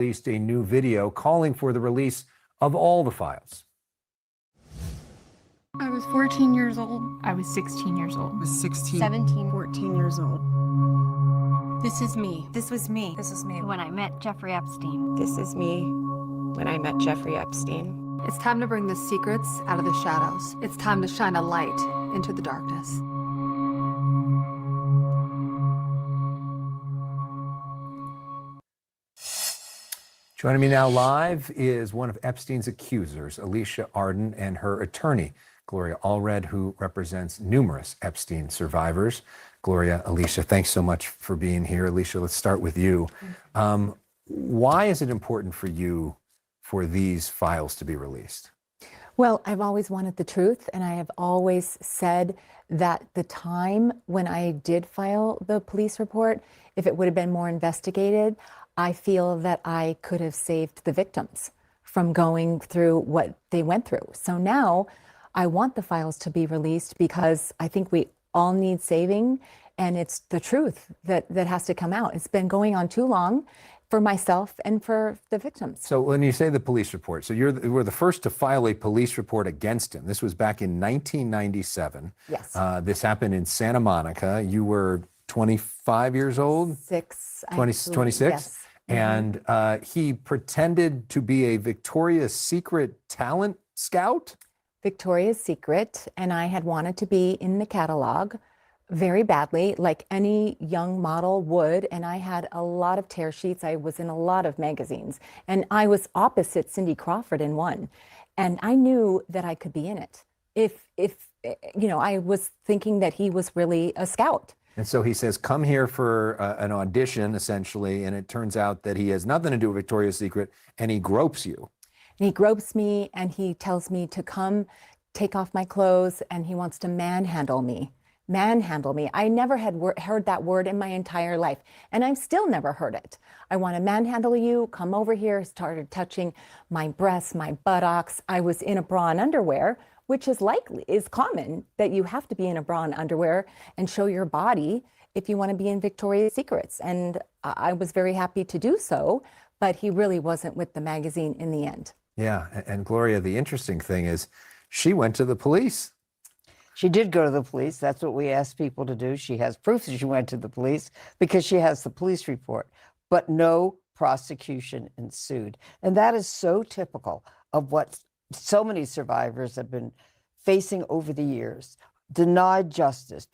Released a new video calling for the release of all the files. I was 14 years old. I was 16 years old. I was 16. 17. 14 years old. This is me. This was me. This is me. When I met Jeffrey Epstein. This is me when I met Jeffrey Epstein. It's time to bring the secrets out of the shadows. It's time to shine a light into the darkness. Joining me now live is one of Epstein's accusers, Alicia Arden, and her attorney, Gloria Allred, who represents numerous Epstein survivors. Gloria, Alicia, thanks so much for being here. Alicia, let's start with you. Why is it important for you for these files to be released? Well, I've always wanted the truth, and I have always said that the time when I did file the police report, if it would have been more investigated, I feel that I could have saved the victims from going through what they went through. So now I want the files to be released because I think we all need saving, and it's the truth that has to come out. It's been going on too long for myself and for the victims. So when you say the police report, so you were the first to file a police report against him. This was back in 1997. Yes. This happened in Santa Monica. You were 25 years old? 26? Yes. And he pretended to be a Victoria's Secret talent scout? Victoria's Secret, and I had wanted to be in the catalog very badly, like any young model would, and I had a lot of tear sheets. I was in a lot of magazines, and I was opposite Cindy Crawford in one, and I knew that I could be in it. If you know, I was thinking that he was really a scout. And so he says, come here for an audition, essentially, and it turns out that he has nothing to do with Victoria's Secret, and he gropes you. And he gropes me, and he tells me to come take off my clothes, and he wants to manhandle me. Manhandle me. I never had heard that word in my entire life, and I've still never heard it. I want to manhandle you, come over here, started touching my breasts, my buttocks. I was in a bra and underwear, which is common that you have to be in a bra and underwear and show your body if you want to be in Victoria's Secrets. And I was very happy to do so, but he really wasn't with the magazine in the end. Yeah, and Gloria, the interesting thing is she went to the police. She did go to the police. That's what we asked people to do. She has proof that she went to the police because she has the police report, but no prosecution ensued. And that is so typical of what so many survivors have been facing over the years. Denied justice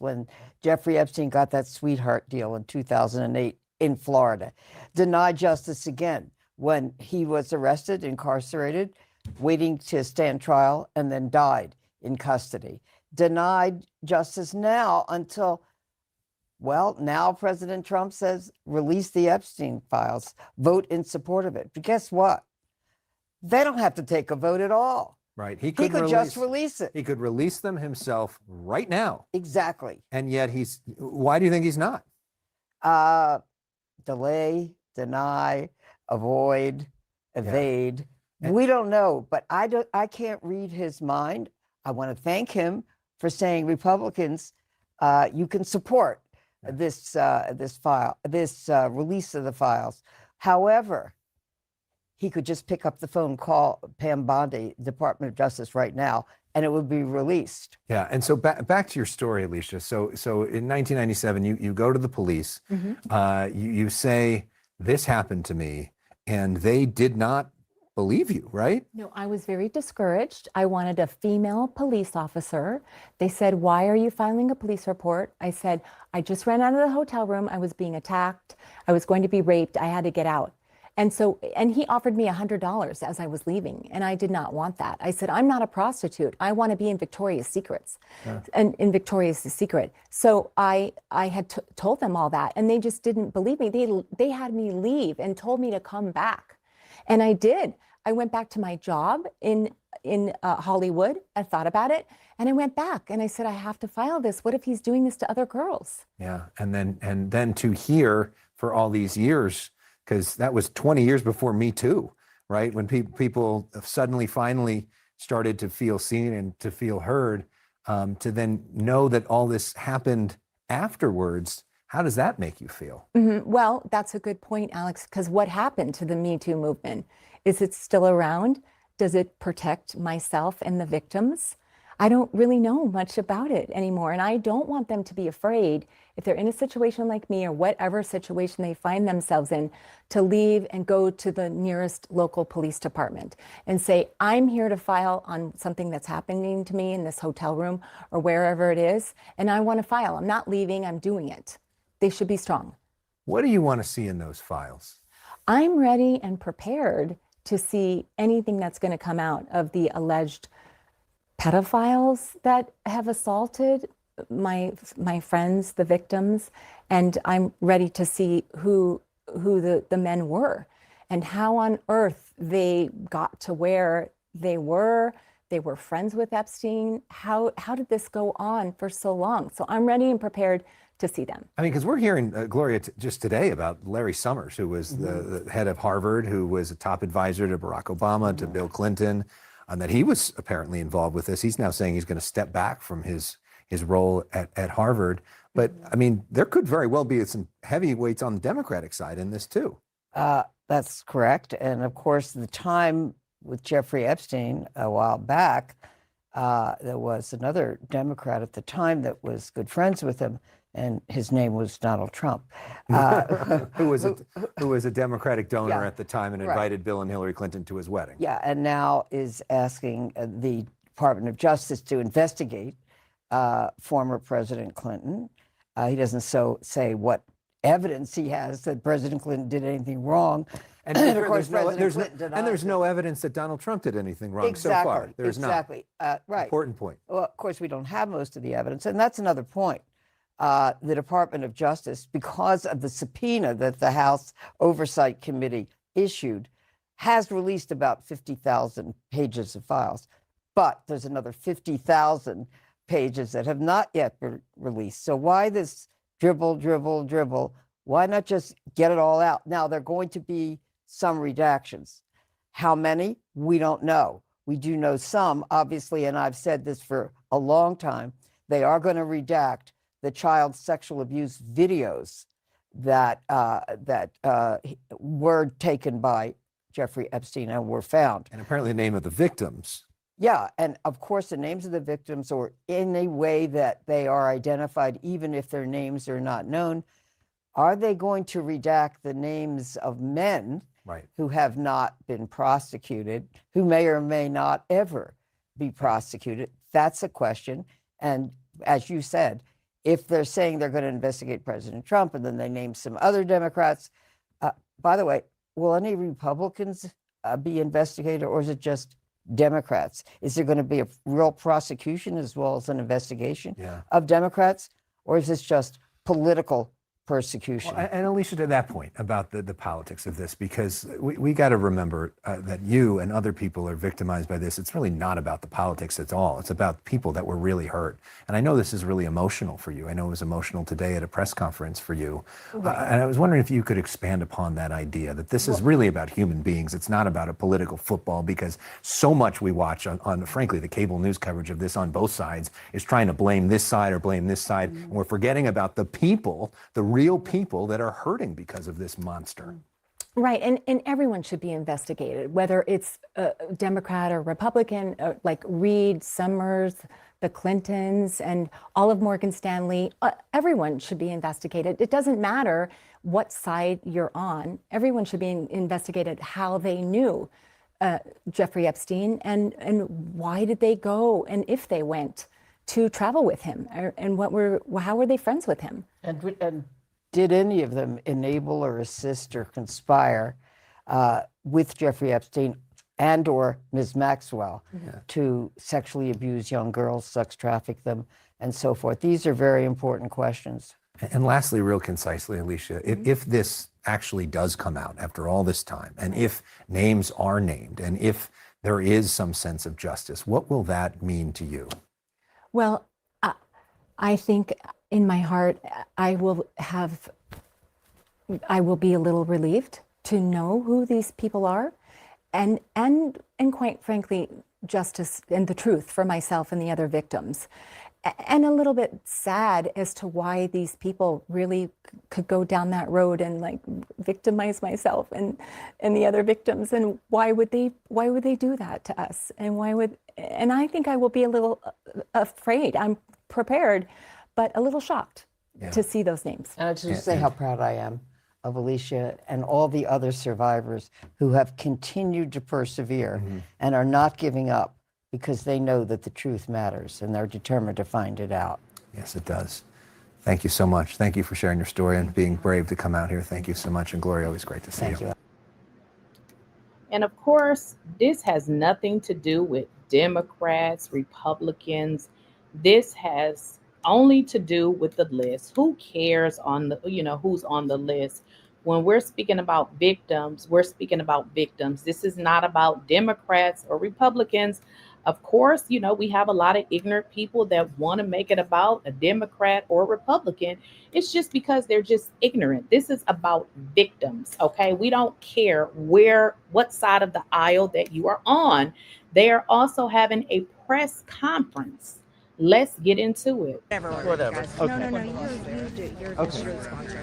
when Jeffrey Epstein got that sweetheart deal in 2008 in Florida. Denied justice again when he was arrested, incarcerated, waiting to stand trial, and then died in custody. Denied justice now until, well, now President Trump says, release the Epstein files, vote in support of it. But guess what? They don't have to take a vote at all. Right. He could just release it. He could release them himself right now. Exactly. And yet why do you think he's not? Delay, deny, avoid, evade. Yeah. We don't know, but I can't read his mind. I want to thank him for saying, Republicans, you can support this release of the files. However, he could just pick up the phone, call Pam Bondi, Department of Justice right now, and it would be released. Yeah, and so back to your story, Alicia. So in 1997, you go to the police. Mm-hmm. You say, this happened to me, and they did not believe you, right? No, I was very discouraged. I wanted a female police officer. They said, why are you filing a police report? I said, I just ran out of the hotel room. I was being attacked. I was going to be raped. I had to get out. And he offered me $100 as I was leaving, and I did not want that. I said, I'm not a prostitute. I want to be in Victoria's Secrets, and in Victoria's Secret. So I had told them all that, and they just didn't believe me. They had me leave and told me to come back, and I did. I went back to my job in Hollywood. I thought about it, and I went back, and I said, I have to file this. What if he's doing this to other girls? Yeah, and then to hear for all these years, because that was 20 years before Me Too, right? When people suddenly, finally started to feel seen and to feel heard, to then know that all this happened afterwards. How does that make you feel? Well, that's a good point, Alex, because what happened to the Me Too movement? Is it still around? Does it protect myself and the victims? I don't really know much about it anymore. And I don't want them to be afraid if they're in a situation like me or whatever situation they find themselves in to leave and go to the nearest local police department and say, I'm here to file on something that's happening to me in this hotel room or wherever it is. And I want to file. I'm not leaving. I'm doing it. They should be strong. What do you want to see in those files? I'm ready and prepared to see anything that's going to come out of the alleged pedophiles that have assaulted my friends, the victims, and I'm ready to see who the men were and how on earth they got to where they were. They were friends with Epstein. How did this go on for so long? So I'm ready and prepared to see them. I mean, because we're hearing, Gloria, just today about Larry Summers, who was the head of Harvard, who was a top advisor to Barack Obama, to Bill Clinton, and that he was apparently involved with this. He's now saying he's going to step back from his role at Harvard. But I mean, there could very well be some heavyweights on the Democratic side in this too. That's correct. And of course, the time with Jeffrey Epstein a while back, there was another Democrat at the time that was good friends with him, and his name was Donald Trump. Who was a Democratic donor at the time and invited Bill and Hillary Clinton to his wedding. Yeah, and now is asking the Department of Justice to investigate former President Clinton. He doesn't say what evidence he has that President Clinton did anything wrong. And of course, there's no evidence that Donald Trump did anything wrong so far. There's not. Right. Important point. Well, of course, we don't have most of the evidence, and that's another point. The Department of Justice, because of the subpoena that the House Oversight Committee issued, has released about 50,000 pages of files, but there's another 50,000 pages that have not yet been released. So why this dribble? Why not just get it all out? Now, there are going to be some redactions. How many? We don't know. We do know some, obviously, and I've said this for a long time. They are going to redact the child sexual abuse videos that were taken by Jeffrey Epstein and were found. And apparently the name of the victims. Yeah, and of course the names of the victims, or in a way that they are identified, even if their names are not known. Are they going to redact the names of men who have not been prosecuted, who may or may not ever be prosecuted? That's a question. And as you said, if they're saying they're going to investigate President Trump and then they name some other Democrats, by the way, will any Republicans be investigated, or is it just Democrats? Is there going to be a real prosecution as well as an investigation of Democrats, or is this just political persecution? Well, and Alicia, to that point about the politics of this, because we got to remember that you and other people are victimized by this. It's really not about the politics at all. It's about people that were really hurt. And I know this is really emotional for you. I know it was emotional today at a press conference for you. And I was wondering if you could expand upon that idea that this is really about human beings. It's not about a political football, because so much we watch on frankly, the cable news coverage of this on both sides is trying to blame this side or blame this side. And we're forgetting about the people, the real people that are hurting because of this monster. Right, and everyone should be investigated, whether it's a Democrat or Republican, like Reid, Summers, the Clintons, and all of Morgan Stanley. Everyone should be investigated. It doesn't matter what side you're on. Everyone should be investigated how they knew Jeffrey Epstein and why did they go, and if they went to travel with him, and how were they friends with him? And did any of them enable or assist or conspire with Jeffrey Epstein and or Ms. Maxwell to sexually abuse young girls, sex traffic them, and so forth? These are very important questions. And lastly, real concisely, Alicia, if this actually does come out after all this time, and if names are named, and if there is some sense of justice, what will that mean to you? Well, I think in my heart, I will be a little relieved to know who these people are, and quite frankly, justice and the truth for myself and the other victims. and a little bit sad as to why these people really could go down that road and like victimize myself and the other victims, and why would they do that to us, and I think I will be a little afraid. I'm prepared, but a little shocked to see those names. And I just say how proud I am of Alicia and all the other survivors who have continued to persevere and are not giving up, because they know that the truth matters and they're determined to find it out. Yes, it does. Thank you so much. Thank you for sharing your story and being brave to come out here. Thank you so much. And Gloria, always great to see you. Thank you. And of course, this has nothing to do with Democrats, Republicans. This has only to do with the list. Who cares on the, who's on the list? When we're speaking about victims, we're speaking about victims. This is not about Democrats or Republicans. Of course, we have a lot of ignorant people that want to make it about a Democrat or Republican. It's just because they're just ignorant. This is about victims, okay? We don't care what side of the aisle that you are on. They are also having a press conference. Let's get into it. Whatever. Okay. No, you do. You're Okay. the sponsor.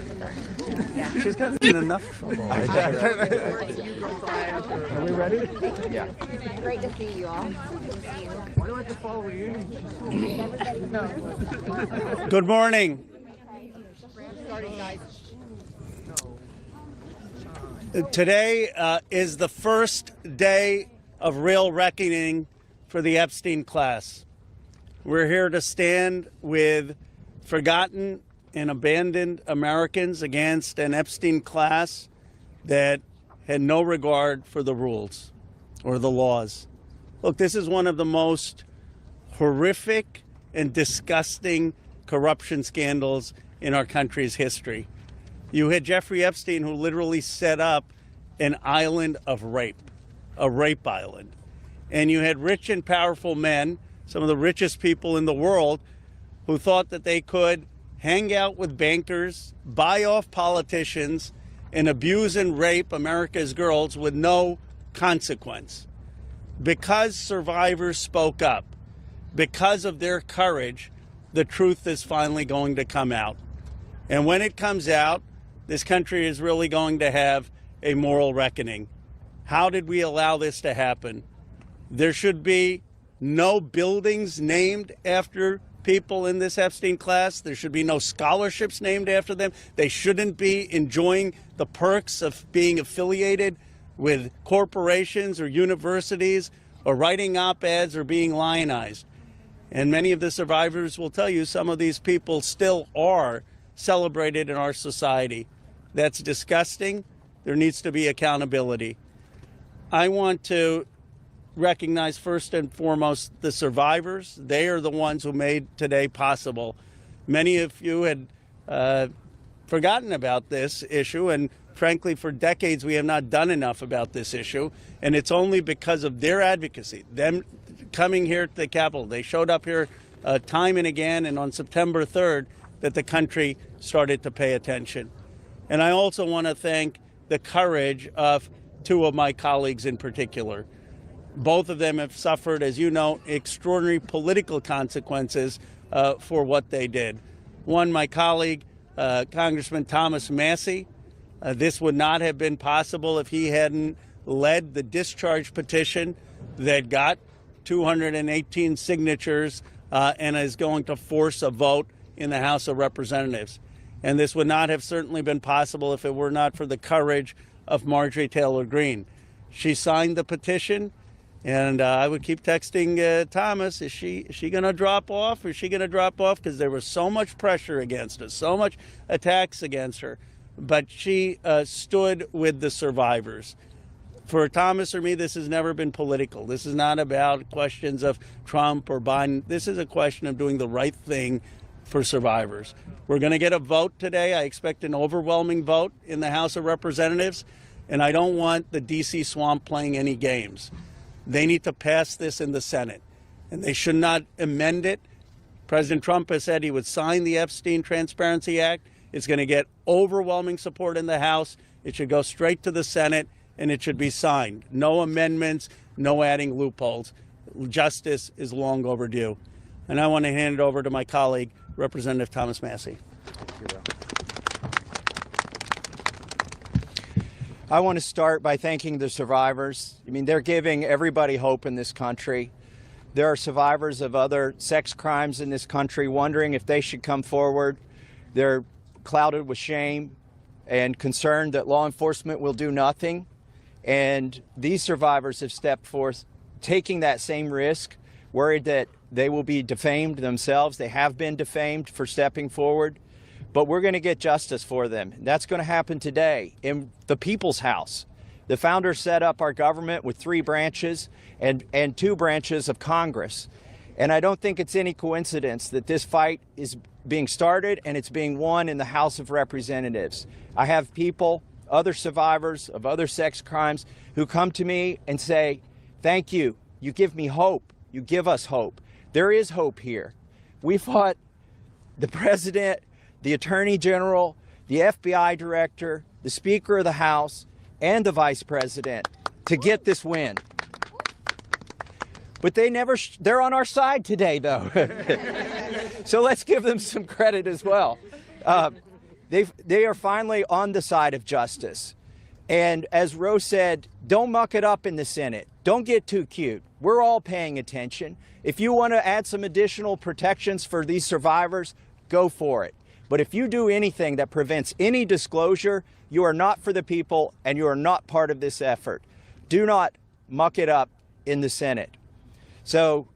She's gotten in enough trouble. Are we ready? Yeah. Great to see you all. Why do I have to follow you? Good morning. Today is the first day of real reckoning for the Epstein class. We're here to stand with forgotten and abandoned Americans against an Epstein class that had no regard for the rules or the laws. Look, this is one of the most horrific and disgusting corruption scandals in our country's history. You had Jeffrey Epstein, who literally set up an island of rape, a rape island. And you had rich and powerful men, some of the richest people in the world, who thought that they could hang out with bankers, buy off politicians, and abuse and rape America's girls with no consequence. Because survivors spoke up, because of their courage, the truth is finally going to come out. And when it comes out, this country is really going to have a moral reckoning. How did we allow this to happen? There should be no buildings named after people in this Epstein class. There should be no scholarships named after them. They shouldn't be enjoying the perks of being affiliated with corporations or universities or writing op-eds or being lionized. And many of the survivors will tell you some of these people still are celebrated in our society. That's disgusting. There needs to be accountability. I want to recognize first and foremost the survivors. They are the ones who made today possible. Many of you had forgotten about this issue, and frankly, for decades, we have not done enough about this issue. And it's only because of their advocacy, them coming here to the Capitol. They showed up here time and again, and on September 3rd, that the country started to pay attention. And I also want to thank the courage of two of my colleagues in particular. Both of them have suffered, as you know, extraordinary political consequences for what they did. One, my colleague, Congressman Thomas Massie. This would not have been possible if he hadn't led the discharge petition that got 218 signatures and is going to force a vote in the House of Representatives. And this would not have certainly been possible if it were not for the courage of Marjorie Taylor Greene. She signed the petition. And I would keep texting Thomas, is she going to drop off? Is she going to drop off? Because there was so much pressure against her, so much attacks against her. But she stood with the survivors. For Thomas or me, this has never been political. This is not about questions of Trump or Biden. This is a question of doing the right thing for survivors. We're going to get a vote today. I expect an overwhelming vote in the House of Representatives. And I don't want the D.C. swamp playing any games. They need to pass this in the Senate, and they should not amend it. President Trump has said he would sign the Epstein Transparency Act. It's going to get overwhelming support in the House. It should go straight to the Senate, and it should be signed. No amendments, no adding loopholes. Justice is long overdue. And I want to hand it over to my colleague, Representative Thomas Massie. I want to start by thanking the survivors. I mean, they're giving everybody hope in this country. There are survivors of other sex crimes in this country wondering if they should come forward. They're clouded with shame and concerned that law enforcement will do nothing. And these survivors have stepped forth, taking that same risk, worried that they will be defamed themselves. They have been defamed for stepping forward. But we're going to get justice for them. That's going to happen today in the People's House. The founders set up our government with 3 branches and 2 branches of Congress. And I don't think it's any coincidence that this fight is being started and it's being won in the House of Representatives. I have people, other survivors of other sex crimes, who come to me and say, thank you. You give me hope. You give us hope. There is hope here. We fought the president, the Attorney General, the FBI Director, the Speaker of the House, and the Vice President to get this win. But they're on our side today, though. So let's give them some credit as well. They are finally on the side of justice. And as Rose said, don't muck it up in the Senate. Don't get too cute. We're all paying attention. If you want to add some additional protections for these survivors, go for it. But if you do anything that prevents any disclosure, you are not for the people and you are not part of this effort. Do not muck it up in the Senate. So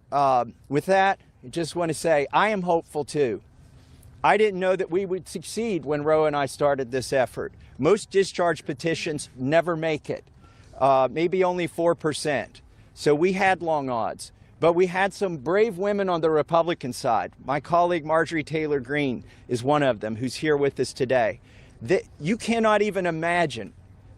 with that, I just want to say I am hopeful too. I didn't know that we would succeed when Roe and I started this effort. Most discharge petitions never make it, maybe only 4%. So we had long odds. But we had some brave women on the Republican side. My colleague Marjorie Taylor Greene is one of them who's here with us today. You cannot even imagine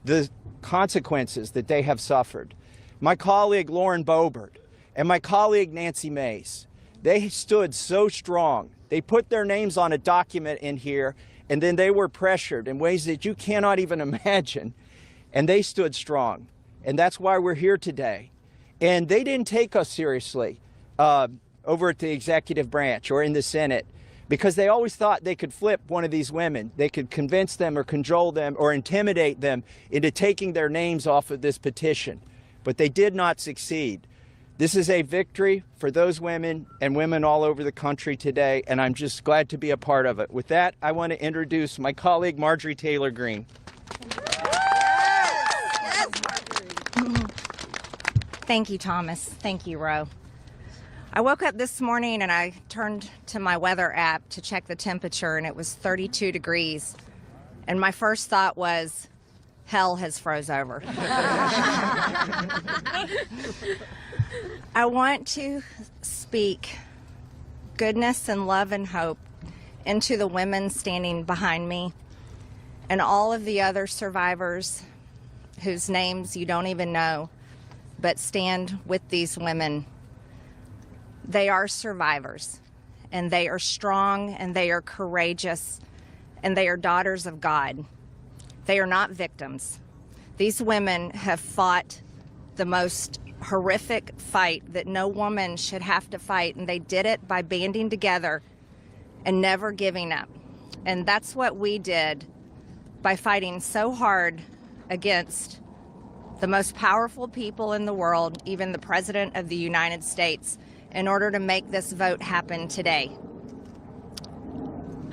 the consequences that they have suffered. My colleague Lauren Boebert and my colleague Nancy Mace, they stood so strong. They put their names on a document in here, and then they were pressured in ways that you cannot even imagine. And they stood strong. And that's why we're here today. And they didn't take us seriously over at the executive branch or in the Senate because they always thought they could flip one of these women. They could convince them or cajole them or intimidate them into taking their names off of this petition. But they did not succeed. This is a victory for those women and women all over the country today, and I'm just glad to be a part of it. With that, I want to introduce my colleague, Marjorie Taylor Greene. Thank you, Thomas. Thank you, Ro. I woke up this morning and I turned to my weather app to check the temperature, and it was 32 degrees. And my first thought was, hell has froze over. I want to speak goodness and love and hope into the women standing behind me and all of the other survivors whose names you don't even know, but stand with these women. They are survivors, and they are strong, and they are courageous, and they are daughters of God. They are not victims. These women have fought the most horrific fight that no woman should have to fight, and they did it by banding together and never giving up. And that's what we did by fighting so hard against the most powerful people in the world, even the President of the United States, in order to make this vote happen today.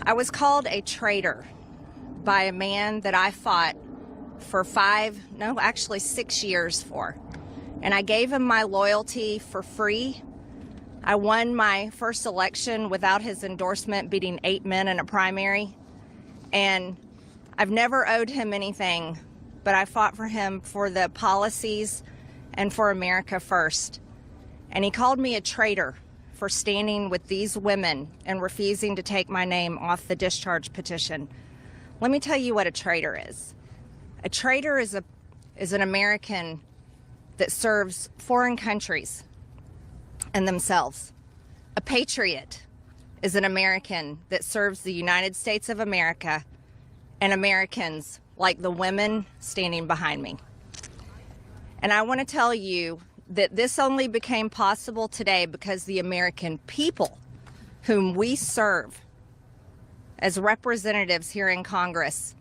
I was called a traitor by a man that I fought for 6 years for. And I gave him my loyalty for free. I won my first election without his endorsement, beating 8 men in a primary. And I've never owed him anything, but I fought for him for the policies and for America first. And he called me a traitor for standing with these women and refusing to take my name off the discharge petition. Let me tell you what a traitor is. A traitor is an American that serves foreign countries and themselves. A patriot is an American that serves the United States of America and Americans like the women standing behind me. And I want to tell you that this only became possible today because the American people whom we serve as representatives here in Congress,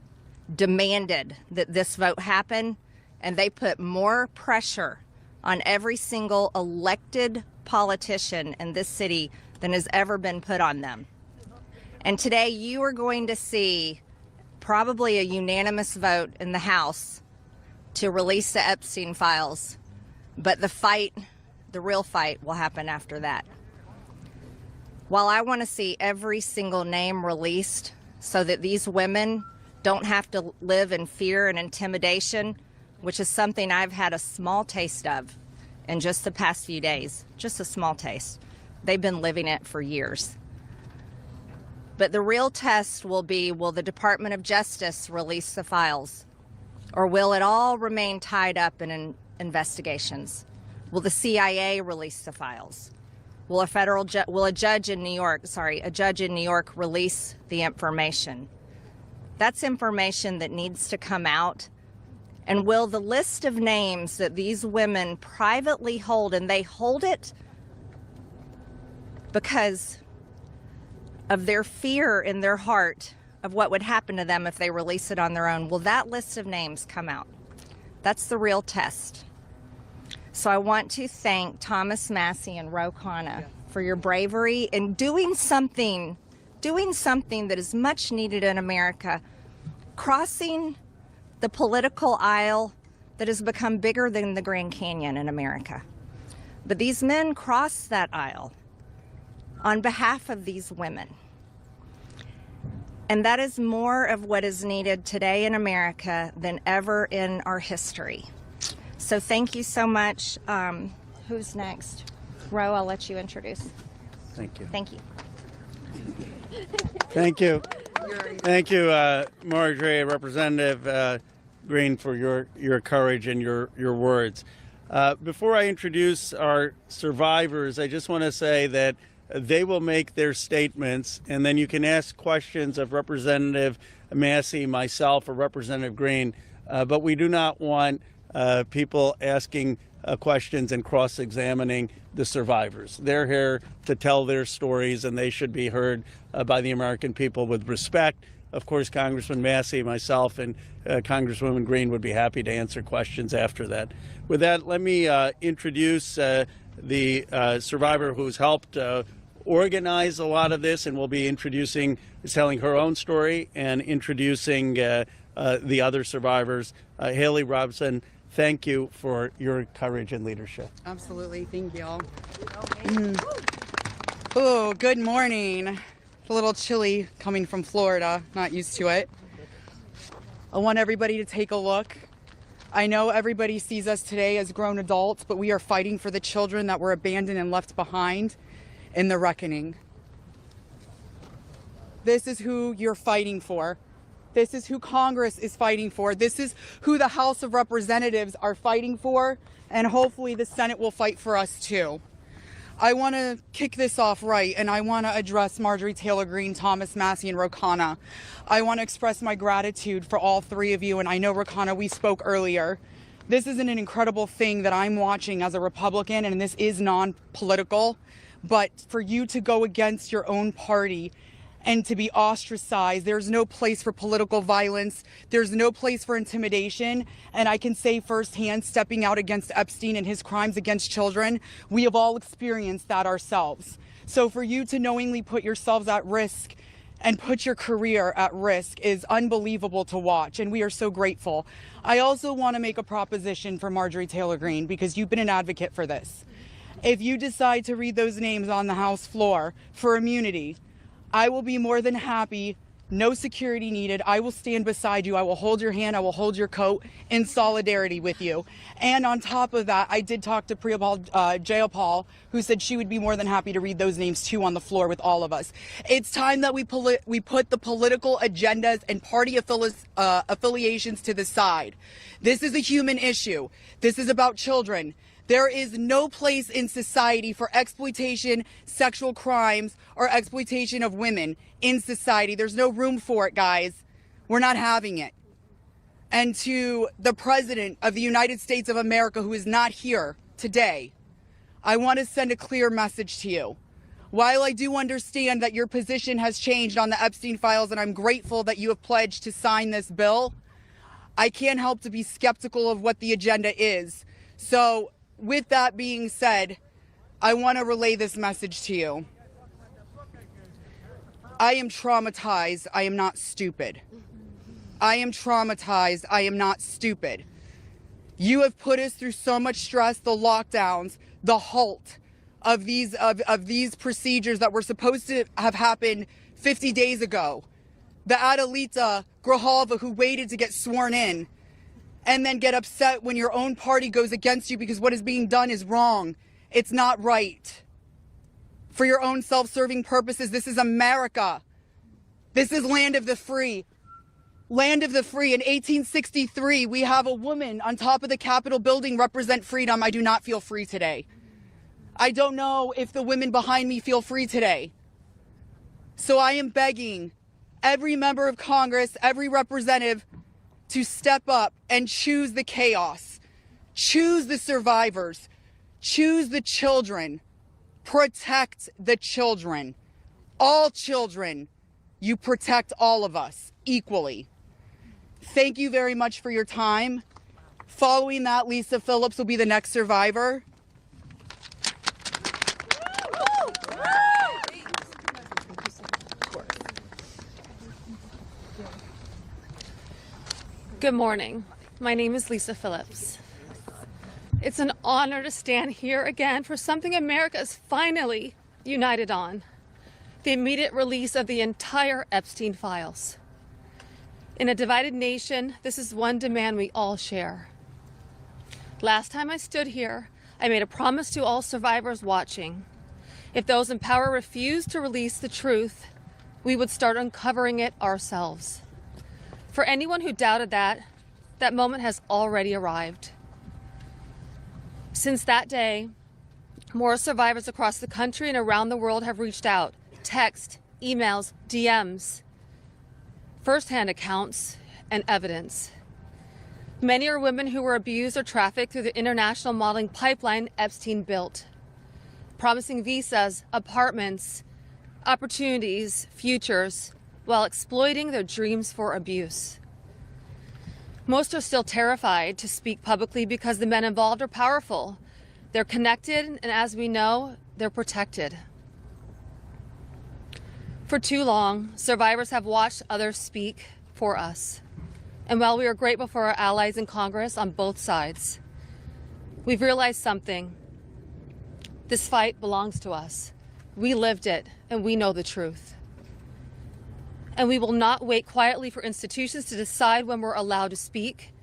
demanded that this vote happen, and they put more pressure on every single elected politician in this city than has ever been put on them. And today you are going to see probably a unanimous vote in the House to release the Epstein files, but the fight, the real fight, will happen after that. While I want to see every single name released so that these women don't have to live in fear and intimidation, which is something I've had a small taste of in just the past few days, just a small taste. They've been living it for years. But the real test will be, will the Department of Justice release the files? Or will it all remain tied up in investigations? Will the CIA release the files? Will a judge in New York release the information? That's information that needs to come out. And will the list of names that these women privately hold, and they hold it because of their fear in their heart of what would happen to them if they release it on their own, will that list of names come out? That's the real test. So I want to thank Thomas Massie and 𝐟𝐸𝐿 for your bravery in doing something that is much needed in America, crossing the political aisle that has become bigger than the Grand Canyon in America. But these men crossed that aisle on behalf of these women. And that is more of what is needed today in America than ever in our history. So thank you so much. Who's next? 𝐸𝐿, I'll let you introduce. Thank you. Thank you. Thank you. Thank you, Marjorie, Representative Green, for your courage and your words. Before I introduce our survivors, I just want to say that they will make their statements, and then you can ask questions of Representative Massie, myself, or Representative Green, but we do not want people asking questions and cross-examining the survivors. They're here to tell their stories, and they should be heard by the American people with respect. Of course, Congressman Massie, myself, and Congresswoman Green would be happy to answer questions after that. With that, let me introduce the survivor who's helped organize a lot of this, and will be telling her own story and introducing the other survivors. Haley Robson, thank you for your courage and leadership. Absolutely. Thank y'all. Oh, good morning. It's a little chilly coming from Florida. Not used to it. I want everybody to take a look. I know everybody sees us today as grown adults, but we are fighting for the children that were abandoned and left behind in the reckoning. This is who you're fighting for. This is who Congress is fighting for. This is who the House of Representatives are fighting for, and hopefully the Senate will fight for us too. I want to kick this off right, and I want to address Marjorie Taylor Greene, Thomas Massie, and 𝐸𝐿. I want to express my gratitude for all three of you, and I know 𝐸𝐿, we spoke earlier. This is an incredible thing that I'm watching as a Republican, and this is non-political, but for you to go against your own party and to be ostracized, there's no place for political violence, there's no place for intimidation, and I can say firsthand, stepping out against Epstein and his crimes against children, we have all experienced that ourselves. So for you to knowingly put yourselves at risk and put your career at risk is unbelievable to watch, and we are so grateful. I also want to make a proposition for Marjorie Taylor Greene, because you've been an advocate for this. If you decide to read those names on the House floor for immunity, I will be more than happy, no security needed. I will stand beside you. I will hold your hand. I will hold your coat in solidarity with you. And on top of that, I did talk to 𝐸𝐿, who said she would be more than happy to read those names too on the floor with all of us. It's time that we put the political agendas and party affiliations to the side. This is a human issue. This is about children. There is no place in society for exploitation, sexual crimes, or exploitation of women in society. There's no room for it, guys. We're not having it. And to the President of the United States of America, who is not here today, I want to send a clear message to you. While I do understand that your position has changed on the Epstein files, and I'm grateful that you have pledged to sign this bill, I can't help to be skeptical of what the agenda is. So with that being said, I want to relay this message to you. I am traumatized. I am not stupid. I am traumatized. I am not stupid. You have put us through so much stress, the lockdowns, the halt of these procedures that were supposed to have happened 50 days ago. The 𝐦𝐨𝐫𝐿 who waited to get sworn in and then get upset when your own party goes against you because what is being done is wrong. It's not right. For your own self-serving purposes, this is America. This is land of the free. Land of the free. In 1863, we have a woman on top of the Capitol building represent freedom. I do not feel free today. I don't know if the women behind me feel free today. So I am begging every member of Congress, every representative to step up and choose the chaos. Choose the survivors. Choose the children. Protect the children. All children. You protect all of us equally. Thank you very much for your time. Following that, Lisa Phillips will be the next survivor. Good morning. My name is Lisa Phillips. It's an honor to stand here again for something America is finally united on: the immediate release of the entire Epstein files. In a divided nation, this is one demand we all share. Last time I stood here, I made a promise to all survivors watching. If those in power refused to release the truth, we would start uncovering it ourselves. For anyone who doubted that, that moment has already arrived. Since that day, more survivors across the country and around the world have reached out. Text, emails, DMs, firsthand accounts, and evidence. Many are women who were abused or trafficked through the international modeling pipeline Epstein built, promising visas, apartments, opportunities, futures, while exploiting their dreams for abuse. Most are still terrified to speak publicly because the men involved are powerful. They're connected, and as we know, they're protected. For too long, survivors have watched others speak for us. And while we are grateful for our allies in Congress on both sides, we've realized something. This fight belongs to us. We lived it, and we know the truth. And we will not wait quietly for institutions to decide when we're allowed to speak.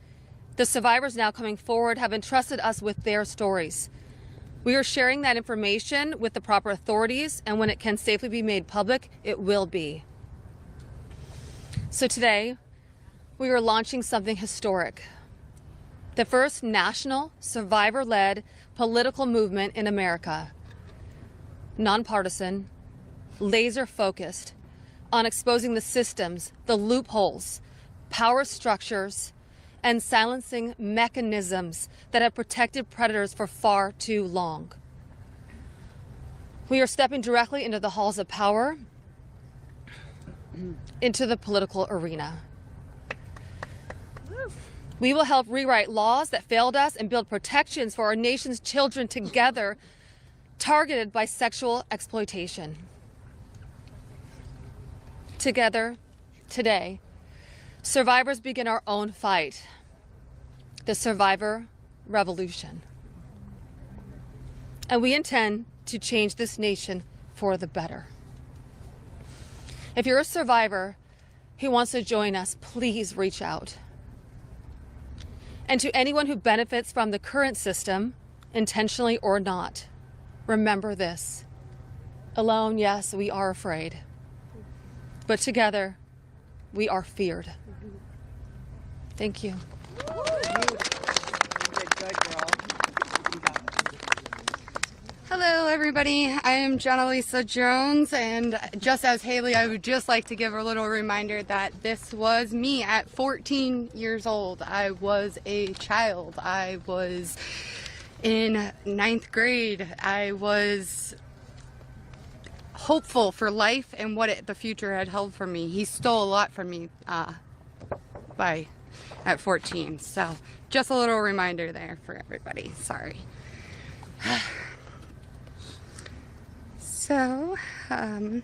The survivors now coming forward have entrusted us with their stories. We are sharing that information with the proper authorities, and when it can safely be made public, it will be. So today, we are launching something historic. The first national, survivor-led political movement in America. Nonpartisan, laser-focused on exposing the systems, the loopholes, power structures, and silencing mechanisms that have protected predators for far too long. We are stepping directly into the halls of power, into the political arena. We will help rewrite laws that failed us and build protections for our nation's children together, targeted by sexual exploitation. Together, today, survivors begin our own fight, the survivor revolution. And we intend to change this nation for the better. If you're a survivor who wants to join us, please reach out. And to anyone who benefits from the current system, intentionally or not, remember this. Alone, yes, we are afraid. But together, we are feared. Thank you. Hello, everybody. I am Jenna Lisa Jones, and just as Haley, I would just like to give a little reminder that this was me at 14 years old. I was a child. I was in 9th grade. I was hopeful for life and what the future had held for me. He stole a lot from me at 14. So just a little reminder there for everybody. Sorry. So, I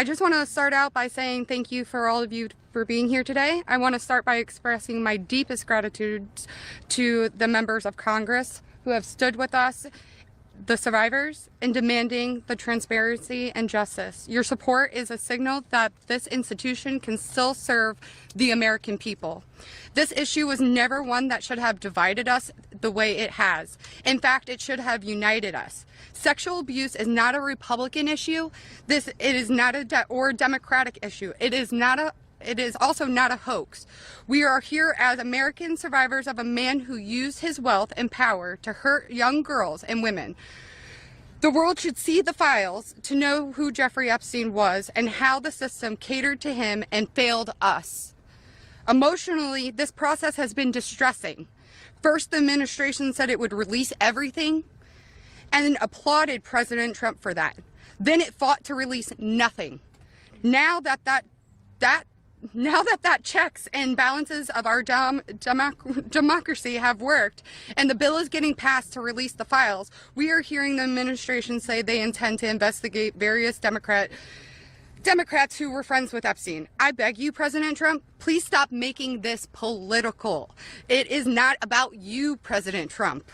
just want to start out by saying thank you for all of you for being here today. I want to start by expressing my deepest gratitude to the members of Congress who have stood with us, the survivors, in demanding the transparency and justice. Your support is a signal that this institution can still serve the American people. This issue was never one that should have divided us the way it has. In fact, it should have united us. Sexual abuse is not a Republican issue. It is not a Democratic issue. It is also not a hoax. We are here as American survivors of a man who used his wealth and power to hurt young girls and women. The world should see the files to know who Jeffrey Epstein was and how the system catered to him and failed us. Emotionally, this process has been distressing. First, the administration said it would release everything and applauded President Trump for that. Then it fought to release nothing. Now that checks and balances of our democracy have worked and the bill is getting passed to release the files, we are hearing the administration say they intend to investigate various Democrats who were friends with Epstein. I beg you, President Trump, please stop making this political. It is not about you, President Trump.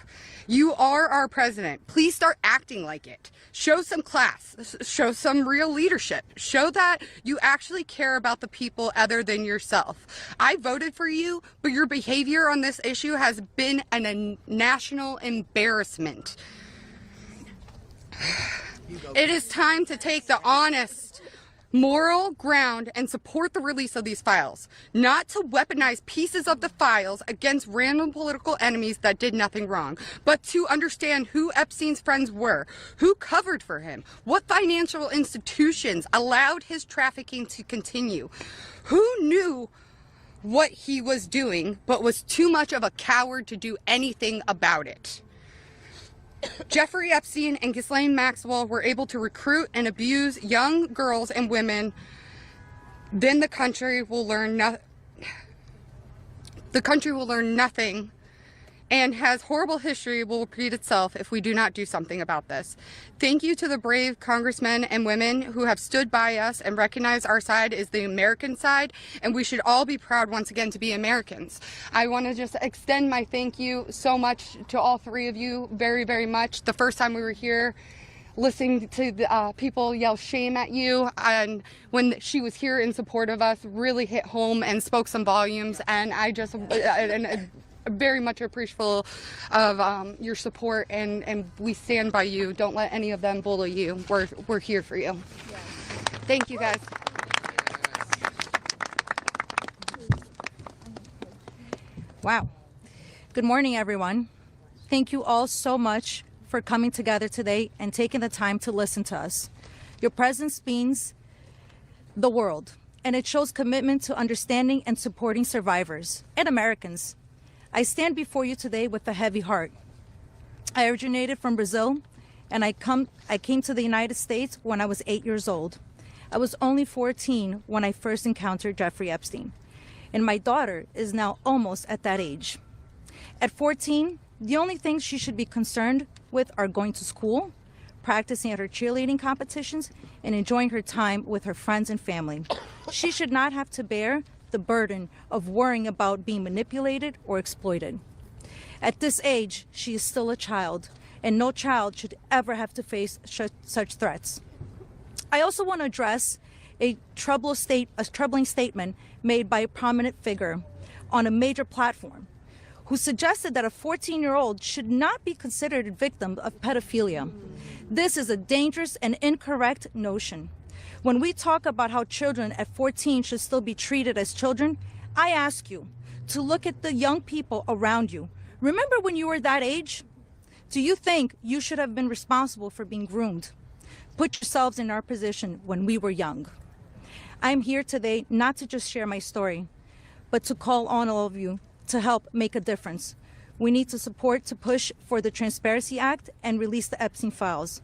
You are our president. Please start acting like it. Show some class. Show some real leadership. Show that you actually care about the people other than yourself. I voted for you, but your behavior on this issue has been a national embarrassment. It is time to take the honest, moral ground and support the release of these files, not to weaponize pieces of the files against random political enemies that did nothing wrong, but to understand who Epstein's friends were, who covered for him, what financial institutions allowed his trafficking to continue, who knew what he was doing but was too much of a coward to do anything about it. Jeffrey Epstein and Ghislaine Maxwell were able to recruit and abuse young girls and women. Then the country will learn nothing, and has horrible history will repeat itself if we do not do something about this. Thank you to the brave congressmen and women who have stood by us and recognized our side is the American side, and we should all be proud once again to be Americans. I want to just extend my thank you so much to all three of you very, very much. The first time we were here, listening to the people yell shame at you, and when she was here in support of us, really hit home and spoke some volumes, and I just very much appreciative of your support, and we stand by you. Don't let any of them bully you. We're here for you. Thank you, guys. Wow. Good morning, everyone. Thank you all so much for coming together today and taking the time to listen to us. Your presence means the world, and it shows commitment to understanding and supporting survivors and Americans. I stand before you today with a heavy heart. I originated from Brazil, and I came to the United States when I was 8 years old. I was only 14 when I first encountered Jeffrey Epstein, and my daughter is now almost at that age. At 14, the only things she should be concerned with are going to school, practicing at her cheerleading competitions, and enjoying her time with her friends and family. She should not have to bear the burden of worrying about being manipulated or exploited. At this age, she is still a child, and no child should ever have to face such threats. I also want to address a troubling statement made by a prominent figure on a major platform who suggested that a 14-year-old should not be considered a victim of pedophilia. This is a dangerous and incorrect notion. When we talk about how children at 14 should still be treated as children, I ask you to look at the young people around you. Remember when you were that age? Do you think you should have been responsible for being groomed? Put yourselves in our position when we were young. I am here today not to just share my story, but to call on all of you to help make a difference. We need to support to push for the Transparency Act and release the Epstein files.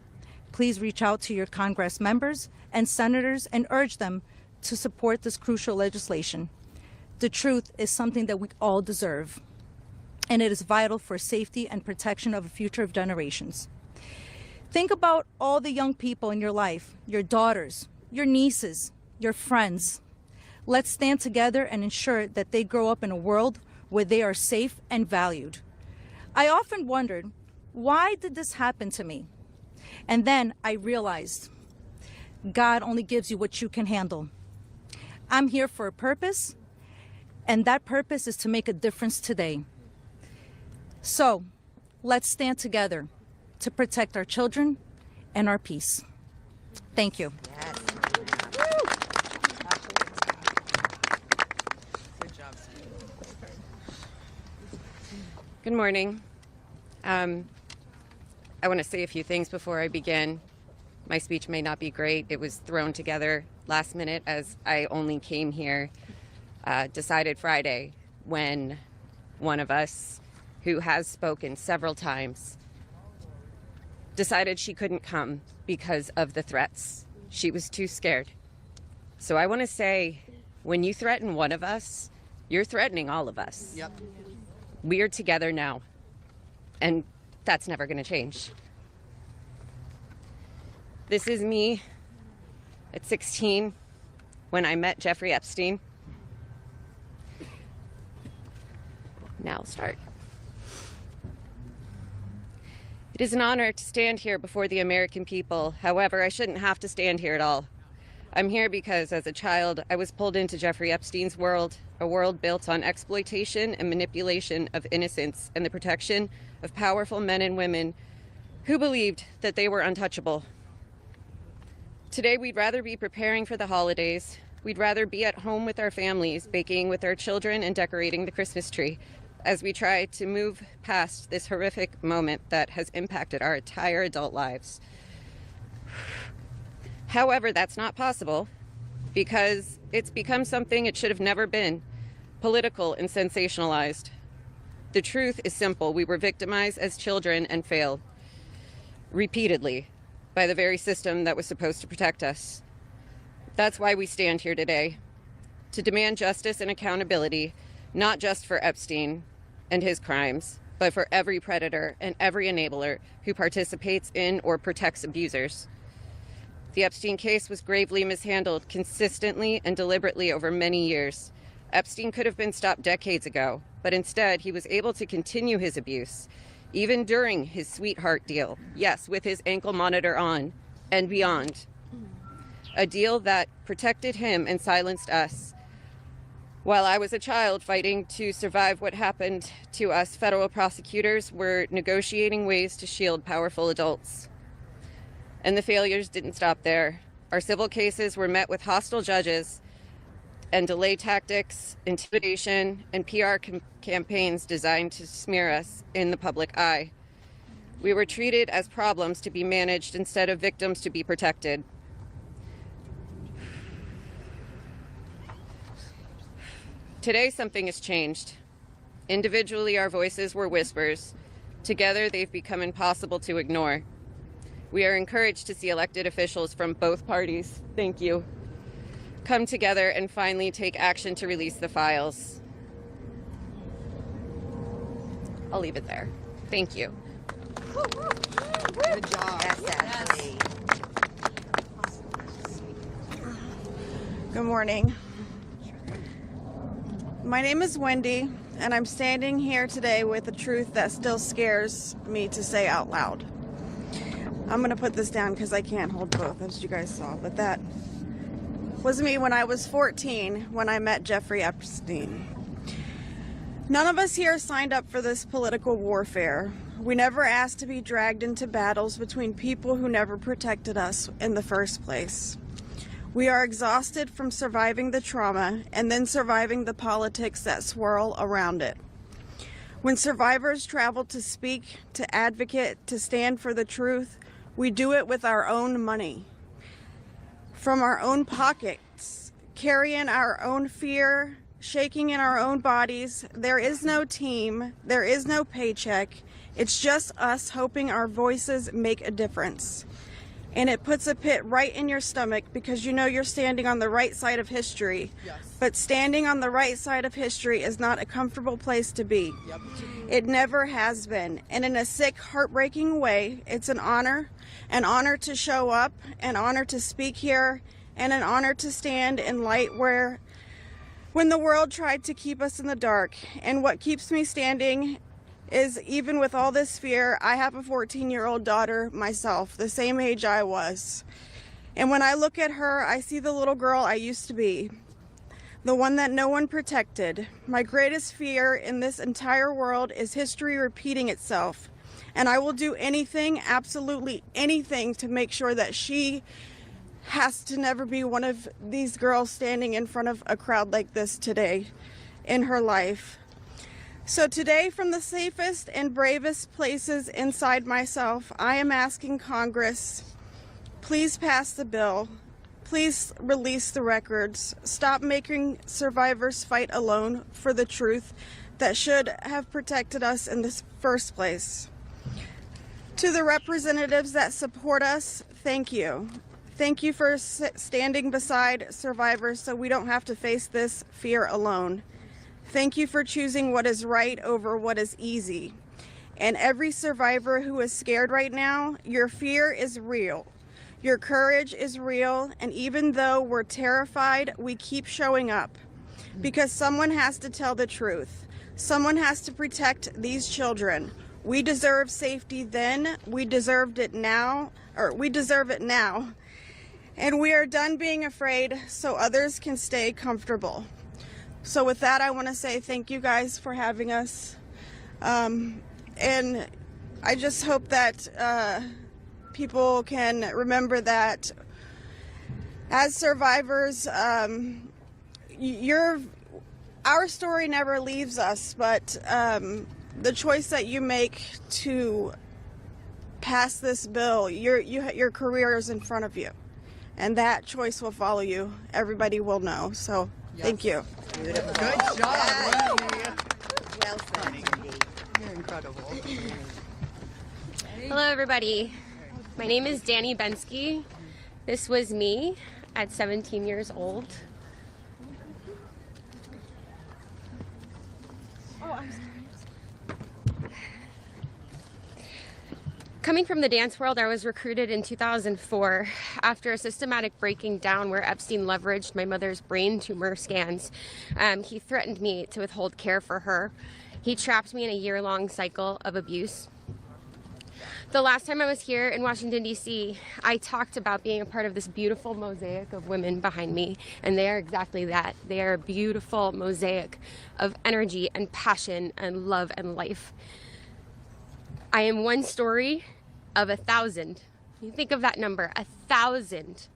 Please reach out to your Congress members and senators and urge them to support this crucial legislation. The truth is something that we all deserve, and it is vital for safety and protection of the future of generations. Think about all the young people in your life, your daughters, your nieces, your friends. Let's stand together and ensure that they grow up in a world where they are safe and valued. I often wondered, why did this happen to me? And then I realized, God only gives you what you can handle. I'm here for a purpose, and that purpose is to make a difference today. So, let's stand together to protect our children and our peace. Thank you. Yes. Good morning. I want to say a few things before I begin. My speech may not be great. It was thrown together last minute as I only came here, decided Friday, when one of us, who has spoken several times, decided she couldn't come because of the threats. She was too scared. So I want to say, when you threaten one of us, you're threatening all of us. Yep. We are together now, and that's never going to change. This is me at 16 when I met Jeffrey Epstein. Now I'll start. It is an honor to stand here before the American people. However, I shouldn't have to stand here at all. I'm here because as a child, I was pulled into Jeffrey Epstein's world, a world built on exploitation and manipulation of innocence and the protection of powerful men and women who believed that they were untouchable. Today, we'd rather be preparing for the holidays. We'd rather be at home with our families, baking with our children and decorating the Christmas tree as we try to move past this horrific moment that has impacted our entire adult lives. However, that's not possible because it's become something it should have never been, political and sensationalized. The truth is simple. We were victimized as children and failed repeatedly by the very system that was supposed to protect us. That's why we stand here today, to demand justice and accountability, not just for Epstein and his crimes, but for every predator and every enabler who participates in or protects abusers. The Epstein case was gravely mishandled consistently and deliberately over many years. Epstein could have been stopped decades ago, but instead he was able to continue his abuse, even during his sweetheart deal. Yes, with his ankle monitor on and beyond. A deal that protected him and silenced us. While I was a child fighting to survive what happened to us, federal prosecutors were negotiating ways to shield powerful adults. And the failures didn't stop there. Our civil cases were met with hostile judges and delay tactics, intimidation, and PR campaigns designed to smear us in the public eye. We were treated as problems to be managed instead of victims to be protected. Today, something has changed. Individually, our voices were whispers. Together, they've become impossible to ignore. We are encouraged to see elected officials from both parties, thank you, come together and finally take action to release the files. I'll leave it there. Thank you. Good job. Yes. Good morning. My name is Wendy, and I'm standing here today with a truth that still scares me to say out loud. I'm going to put this down because I can't hold both, as you guys saw, but that was me when I was 14 when I met Jeffrey Epstein. None of us here signed up for this political warfare. We never asked to be dragged into battles between people who never protected us in the first place. We are exhausted from surviving the trauma and then surviving the politics that swirl around it. When survivors travel to speak, to advocate, to stand for the truth, we do it with our own money, from our own pockets, carrying our own fear, shaking in our own bodies. There is no team. There is no paycheck. It's just us hoping our voices make a difference. And it puts a pit right in your stomach because you know you're standing on the right side of history. Yes. But standing on the right side of history is not a comfortable place to be. Yep. It never has been. And in a sick, heartbreaking way, it's an honor to show up, an honor to speak here, and an honor to stand in light when the world tried to keep us in the dark. And what keeps me standing is, even with all this fear, I have a 14-year-old daughter myself, the same age I was. And when I look at her, I see the little girl I used to be, the one that no one protected. My greatest fear in this entire world is history repeating itself. And I will do anything, absolutely anything, to make sure that she has to never be one of these girls standing in front of a crowd like this today in her life. So today, from the safest and bravest places inside myself, I am asking Congress, please pass the bill. Please release the records. Stop making survivors fight alone for the truth that should have protected us in the first place. To the representatives that support us, thank you. Thank you for standing beside survivors so we don't have to face this fear alone. Thank you for choosing what is right over what is easy. And every survivor who is scared right now, your fear is real. Your courage is real. And even though we're terrified, we keep showing up because someone has to tell the truth. Someone has to protect these children. We deserve safety then. We deserve it now. And we are done being afraid so others can stay comfortable. So with that, I want to say thank you guys for having us. And I just hope that people can remember that as survivors, our story never leaves us, but the choice that you make to pass this bill, your career is in front of you. And that choice will follow you. Everybody will know. So thank you. Good job. Well said. You're incredible. Hello, everybody. My name is Danny Bensky. This was me at 17 years old. Oh, I'm sorry. Coming from the dance world, I was recruited in 2004 after a systematic breaking down where Epstein leveraged my mother's brain tumor scans. He threatened me to withhold care for her. He trapped me in a year-long cycle of abuse. The last time I was here in Washington, D.C., I talked about being a part of this beautiful mosaic of women behind me, and they are exactly that. They are a beautiful mosaic of energy and passion and love and life. I am one story of 1,000. You think of that number, 1,000.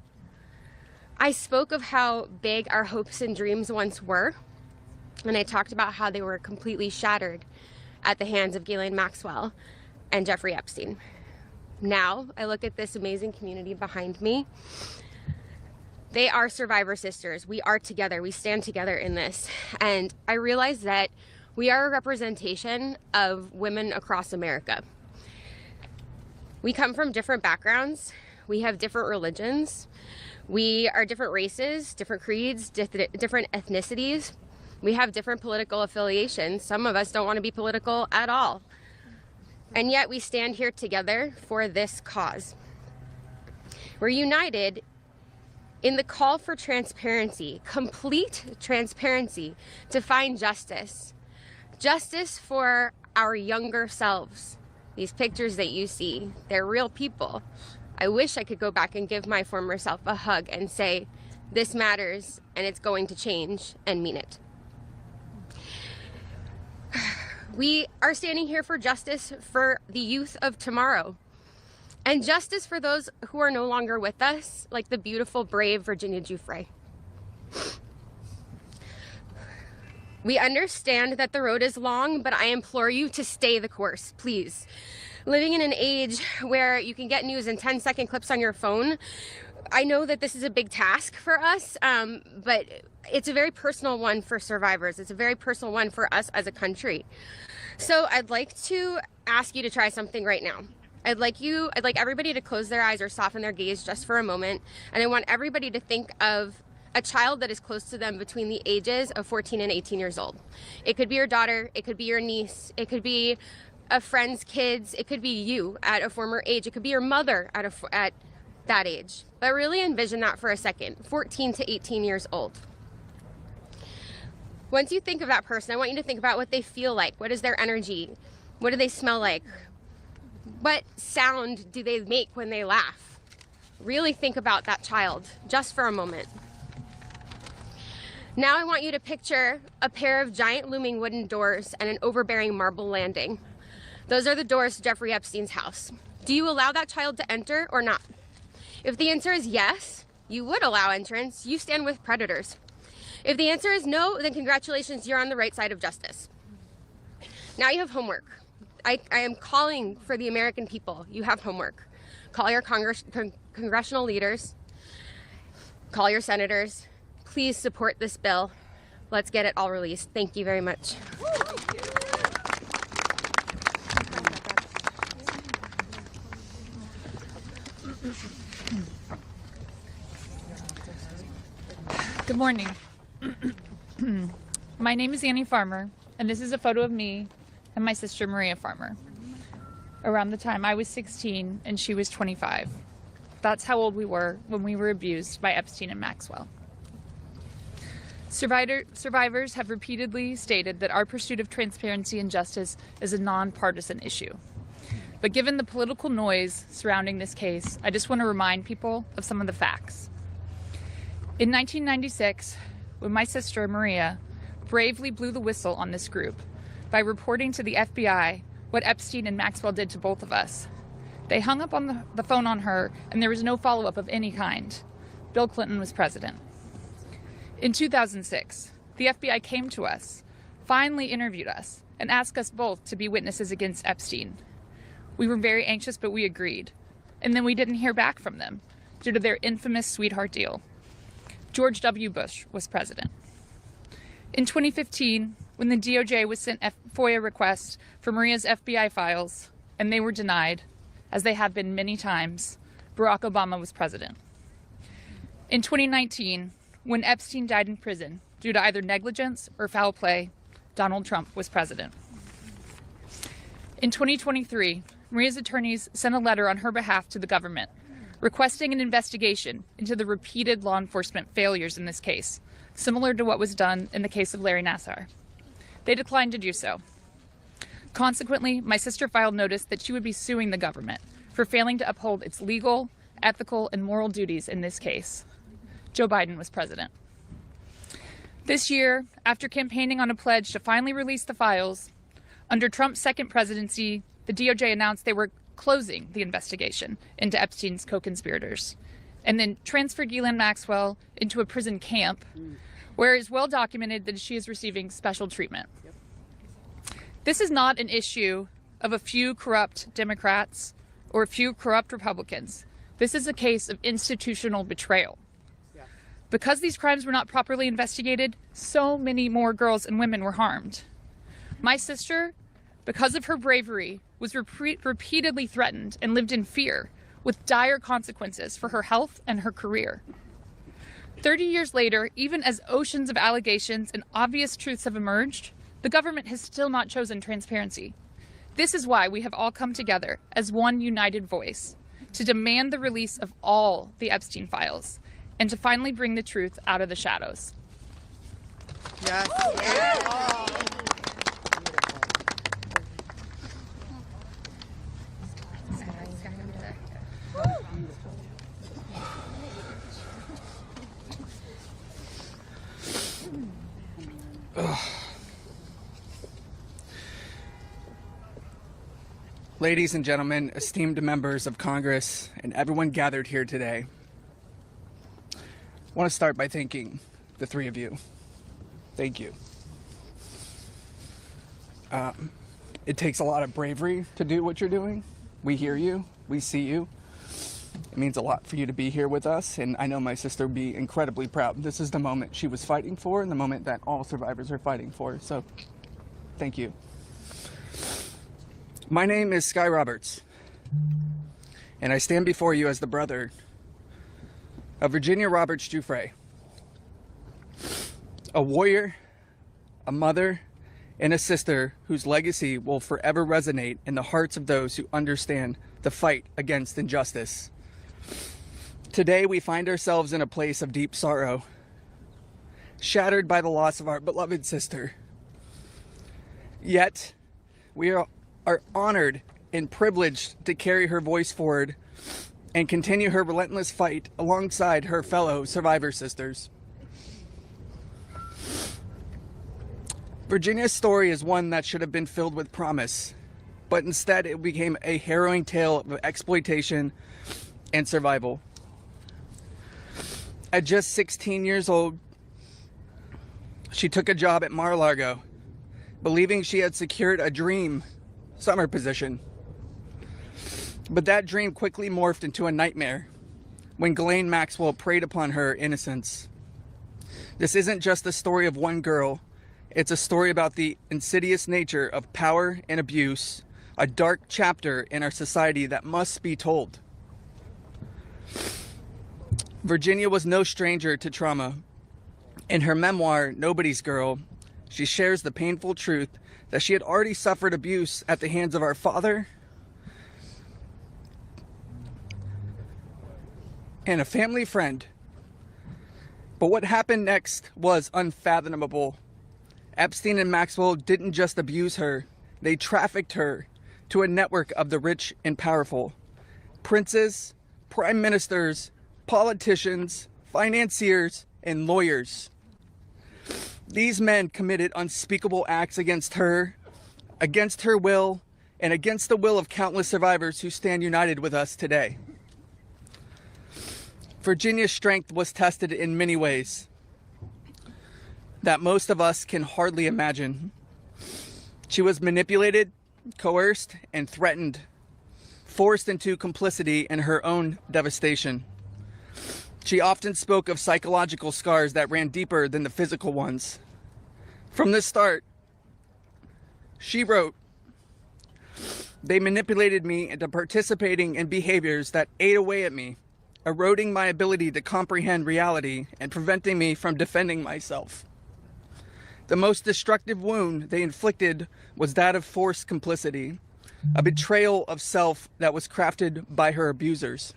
I spoke of how big our hopes and dreams once were, and I talked about how they were completely shattered at the hands of Ghislaine Maxwell and Jeffrey Epstein. Now, I look at this amazing community behind me. They are survivor sisters. We are together. We stand together in this. And I realize that we are a representation of women across America. We come from different backgrounds. We have different religions. We are different races, different creeds, different ethnicities. We have different political affiliations. Some of us don't want to be political at all. And yet we stand here together for this cause. We're united in the call for transparency, complete transparency, to find justice. Justice for our younger selves. These pictures that you see, they're real people. I wish I could go back and give my former self a hug and say, this matters and it's going to change, and mean it. We are standing here for justice for the youth of tomorrow. And justice for those who are no longer with us, like the beautiful, brave Virginia Giuffre. We understand that the road is long, but I implore you to stay the course, please. Living in an age where you can get news in 10-second clips on your phone, I know that this is a big task for us, but it's a very personal one for survivors. It's a very personal one for us as a country. So I'd like to ask you to try something right now. I'd like everybody to close their eyes or soften their gaze just for a moment. And I want everybody to think of a child that is close to them between the ages of 14 and 18 years old. It could be your daughter, it could be your niece, it could be a friend's kids, it could be you at a former age, it could be your mother at that age. But really envision that for a second, 14 to 18 years old. Once you think of that person, I want you to think about what they feel like. What is their energy? What do they smell like? What sound do they make when they laugh? Really think about that child just for a moment. Now I want you to picture a pair of giant looming wooden doors and an overbearing marble landing. Those are the doors to Jeffrey Epstein's house. Do you allow that child to enter or not? If the answer is yes, you would allow entrance. You stand with predators. If the answer is no, then congratulations, you're on the right side of justice. Now you have homework. I am calling for the American people. You have homework. Call your congressional leaders. Call your senators. Please support this bill. Let's get it all released. Thank you very much. Good morning. My name is Annie Farmer, and this is a photo of me and my sister Maria Farmer. Around the time I was 16 and she was 25. That's how old we were when we were abused by Epstein and Maxwell. Survivors have repeatedly stated that our pursuit of transparency and justice is a nonpartisan issue. But given the political noise surrounding this case, I just want to remind people of some of the facts. In 1996, when my sister Maria bravely blew the whistle on this group by reporting to the FBI what Epstein and Maxwell did to both of us, they hung up on the phone on her and there was no follow-up of any kind. Bill Clinton was president. In 2006, the FBI came to us, finally interviewed us, and asked us both to be witnesses against Epstein. We were very anxious, but we agreed. And then we didn't hear back from them due to their infamous sweetheart deal. George W. Bush was president. In 2015, when the DOJ was sent FOIA requests for Maria's FBI files, and they were denied, as they have been many times, Barack Obama was president. In 2019, when Epstein died in prison due to either negligence or foul play, Donald Trump was president. In 2023, Maria's attorneys sent a letter on her behalf to the government, requesting an investigation into the repeated law enforcement failures in this case, similar to what was done in the case of Larry Nassar. They declined to do so. Consequently, my sister filed notice that she would be suing the government for failing to uphold its legal, ethical, and moral duties in this case. Joe Biden was president. This year, after campaigning on a pledge to finally release the files, under Trump's second presidency, the DOJ announced they were closing the investigation into Epstein's co-conspirators, and then transferred Ghislaine Maxwell into a prison camp, where it is well documented that she is receiving special treatment. This is not an issue of a few corrupt Democrats or a few corrupt Republicans. This is a case of institutional betrayal. Because these crimes were not properly investigated, so many more girls and women were harmed. My sister, because of her bravery, was repeatedly threatened and lived in fear, with dire consequences for her health and her career. 30 years later, even as oceans of allegations and obvious truths have emerged, the government has still not chosen transparency. This is why we have all come together as one united voice to demand the release of all the Epstein files and to finally bring the truth out of the shadows. Yes. Ladies and gentlemen, esteemed members of Congress, and everyone gathered here today, I want to start by thanking the three of you. Thank you. It takes a lot of bravery to do what you're doing. We hear you, we see you, It means a lot for you to be here with us, and I know my sister would be incredibly proud. This is the moment she was fighting for and the moment that all survivors are fighting for, so thank you. My name is Sky Roberts, and I stand before you as the brother of Virginia Roberts Giuffre, a warrior, a mother, and a sister whose legacy will forever resonate in the hearts of those who understand the fight against injustice. Today, we find ourselves in a place of deep sorrow, shattered by the loss of our beloved sister. Yet, we are honored and privileged to carry her voice forward and continue her relentless fight alongside her fellow survivor sisters. Virginia's story is one that should have been filled with promise, but instead it became a harrowing tale of exploitation and survival. At just 16 years old, she took a job at Mar-a-Lago, believing she had secured a dream summer position. But that dream quickly morphed into a nightmare when Ghislaine Maxwell preyed upon her innocence. This isn't just the story of one girl, it's a story about the insidious nature of power and abuse, a dark chapter in our society that must be told. Virginia was no stranger to trauma. In her memoir, Nobody's Girl, she shares the painful truth that she had already suffered abuse at the hands of our father and a family friend. But what happened next was unfathomable. Epstein and Maxwell didn't just abuse her, they trafficked her to a network of the rich and powerful. Princes, prime ministers, politicians, financiers, and lawyers. These men committed unspeakable acts against her will, and against the will of countless survivors who stand united with us today. Virginia's strength was tested in many ways that most of us can hardly imagine. She was manipulated, coerced, and threatened, forced into complicity in her own devastation. She often spoke of psychological scars that ran deeper than the physical ones. From the start, she wrote, "They manipulated me into participating in behaviors that ate away at me, eroding my ability to comprehend reality and preventing me from defending myself. The most destructive wound they inflicted was that of forced complicity, a betrayal of self that was crafted by her abusers.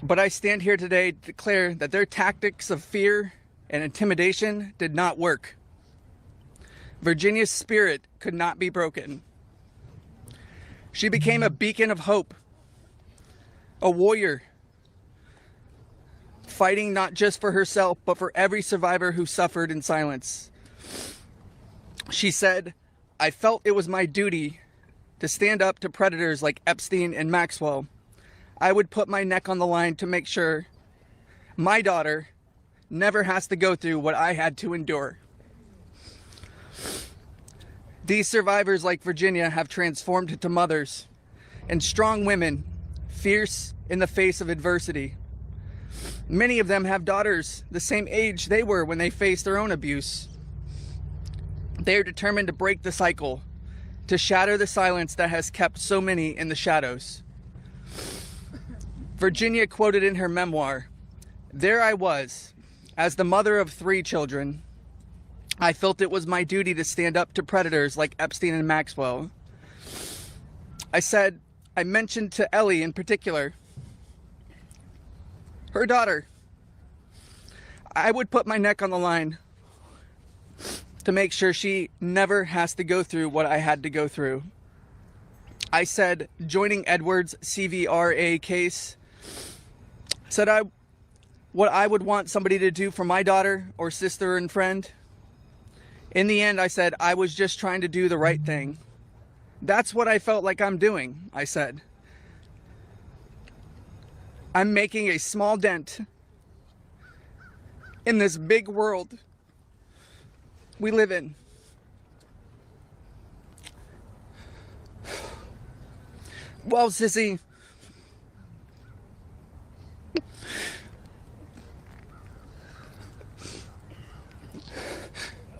But I stand here today to declare that their tactics of fear and intimidation did not work. Virginia's spirit could not be broken. She became a beacon of hope, a warrior, fighting not just for herself, but for every survivor who suffered in silence. She said, "I felt it was my duty to stand up to predators like Epstein and Maxwell. I would put my neck on the line to make sure my daughter never has to go through what I had to endure." These survivors, like Virginia, have transformed into mothers and strong women, fierce in the face of adversity. Many of them have daughters the same age they were when they faced their own abuse. They are determined to break the cycle, to shatter the silence that has kept so many in the shadows. Virginia quoted in her memoir, "There I was, as the mother of 3 children. I felt it was my duty to stand up to predators like Epstein and Maxwell. I mentioned to Ellie in particular, her daughter, I would put my neck on the line to make sure she never has to go through what I had to go through. I said joining Edward's CVRA case, said what I would want somebody to do for my daughter or sister and friend. In the end, I said I was just trying to do the right thing. That's what I felt like I'm doing," I said. "I'm making a small dent in this big world we live in." Well, sissy,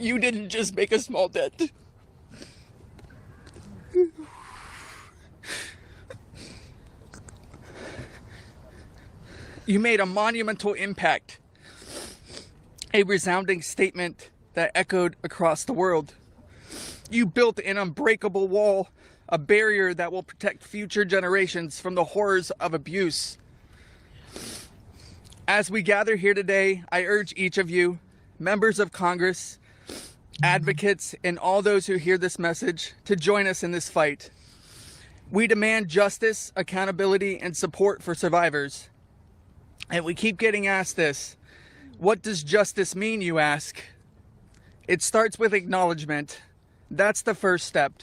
You didn't just make a small dent. You made a monumental impact, a resounding statement that echoed across the world. You built an unbreakable wall, a barrier that will protect future generations from the horrors of abuse. As we gather here today, I urge each of you, members of Congress, advocates, and all those who hear this message to join us in this fight. We demand justice, accountability, and support for survivors. And we keep getting asked this. What does justice mean, you ask? It starts with acknowledgement. That's the first step.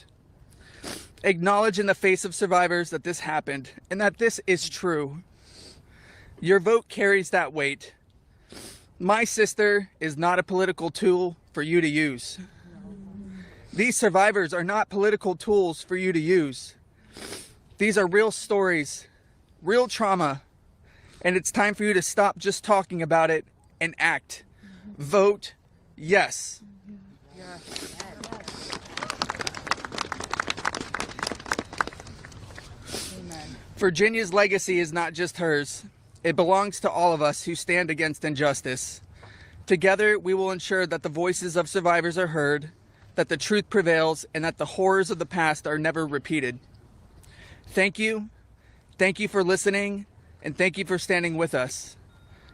Acknowledge in the face of survivors that this happened and that this is true. Your vote carries that weight. My sister is not a political tool for you to use. These survivors are not political tools for you to use. These are real stories, real trauma, and it's time for you to stop just talking about it and act. Vote yes. Virginia's legacy is not just hers. It belongs to all of us who stand against injustice. Together, we will ensure that the voices of survivors are heard, that the truth prevails, and that the horrors of the past are never repeated. Thank you. Thank you for listening, and thank you for standing with us.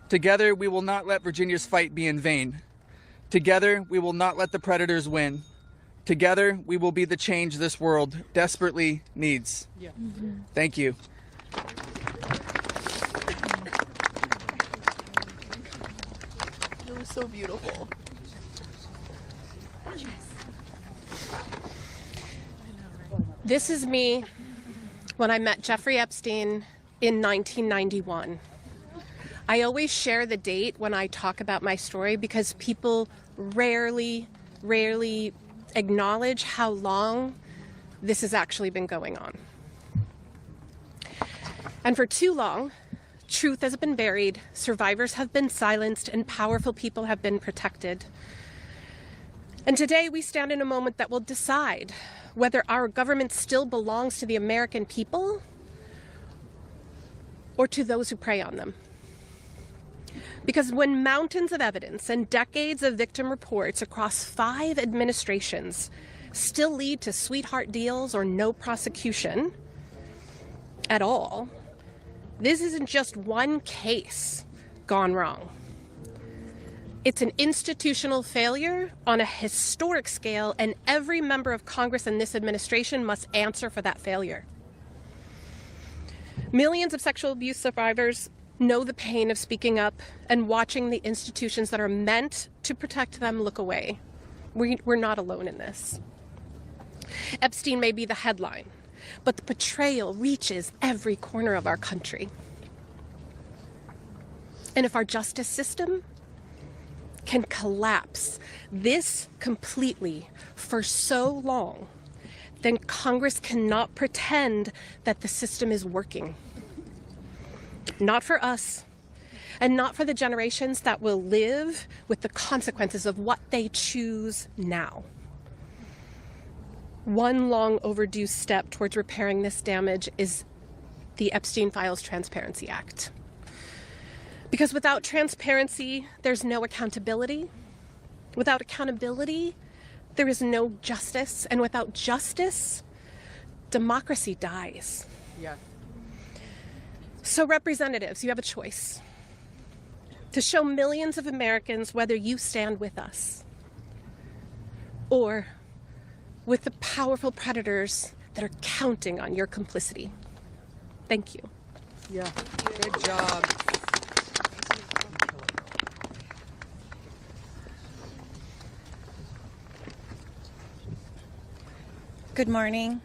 Together, we will not let Virginia's fight be in vain. Together, we will not let the predators win. Together, we will be the change this world desperately needs. Thank you. It was so beautiful. This is me when I met Jeffrey Epstein in 1991. I always share the date when I talk about my story because people rarely acknowledge how long this has actually been going on. And for too long, truth has been buried, survivors have been silenced, and powerful people have been protected. And today we stand in a moment that will decide whether our government still belongs to the American people or to those who prey on them. Because when mountains of evidence and decades of victim reports across 5 administrations still lead to sweetheart deals or no prosecution at all, this isn't just one case gone wrong. It's an institutional failure on a historic scale, and every member of Congress in this administration must answer for that failure. Millions of sexual abuse survivors know the pain of speaking up and watching the institutions that are meant to protect them look away. We're not alone in this. Epstein may be the headline, but the betrayal reaches every corner of our country. And if our justice system can collapse this completely for so long, then Congress cannot pretend that the system is working. Not for us, and not for the generations that will live with the consequences of what they choose now. One long overdue step towards repairing this damage is the Epstein Files Transparency Act. Because without transparency, there's no accountability. Without accountability, there is no justice. And without justice, democracy dies. Yeah. So representatives, you have a choice to show millions of Americans whether you stand with us or with the powerful predators that are counting on your complicity. Thank you. Yeah. Good job. Good morning.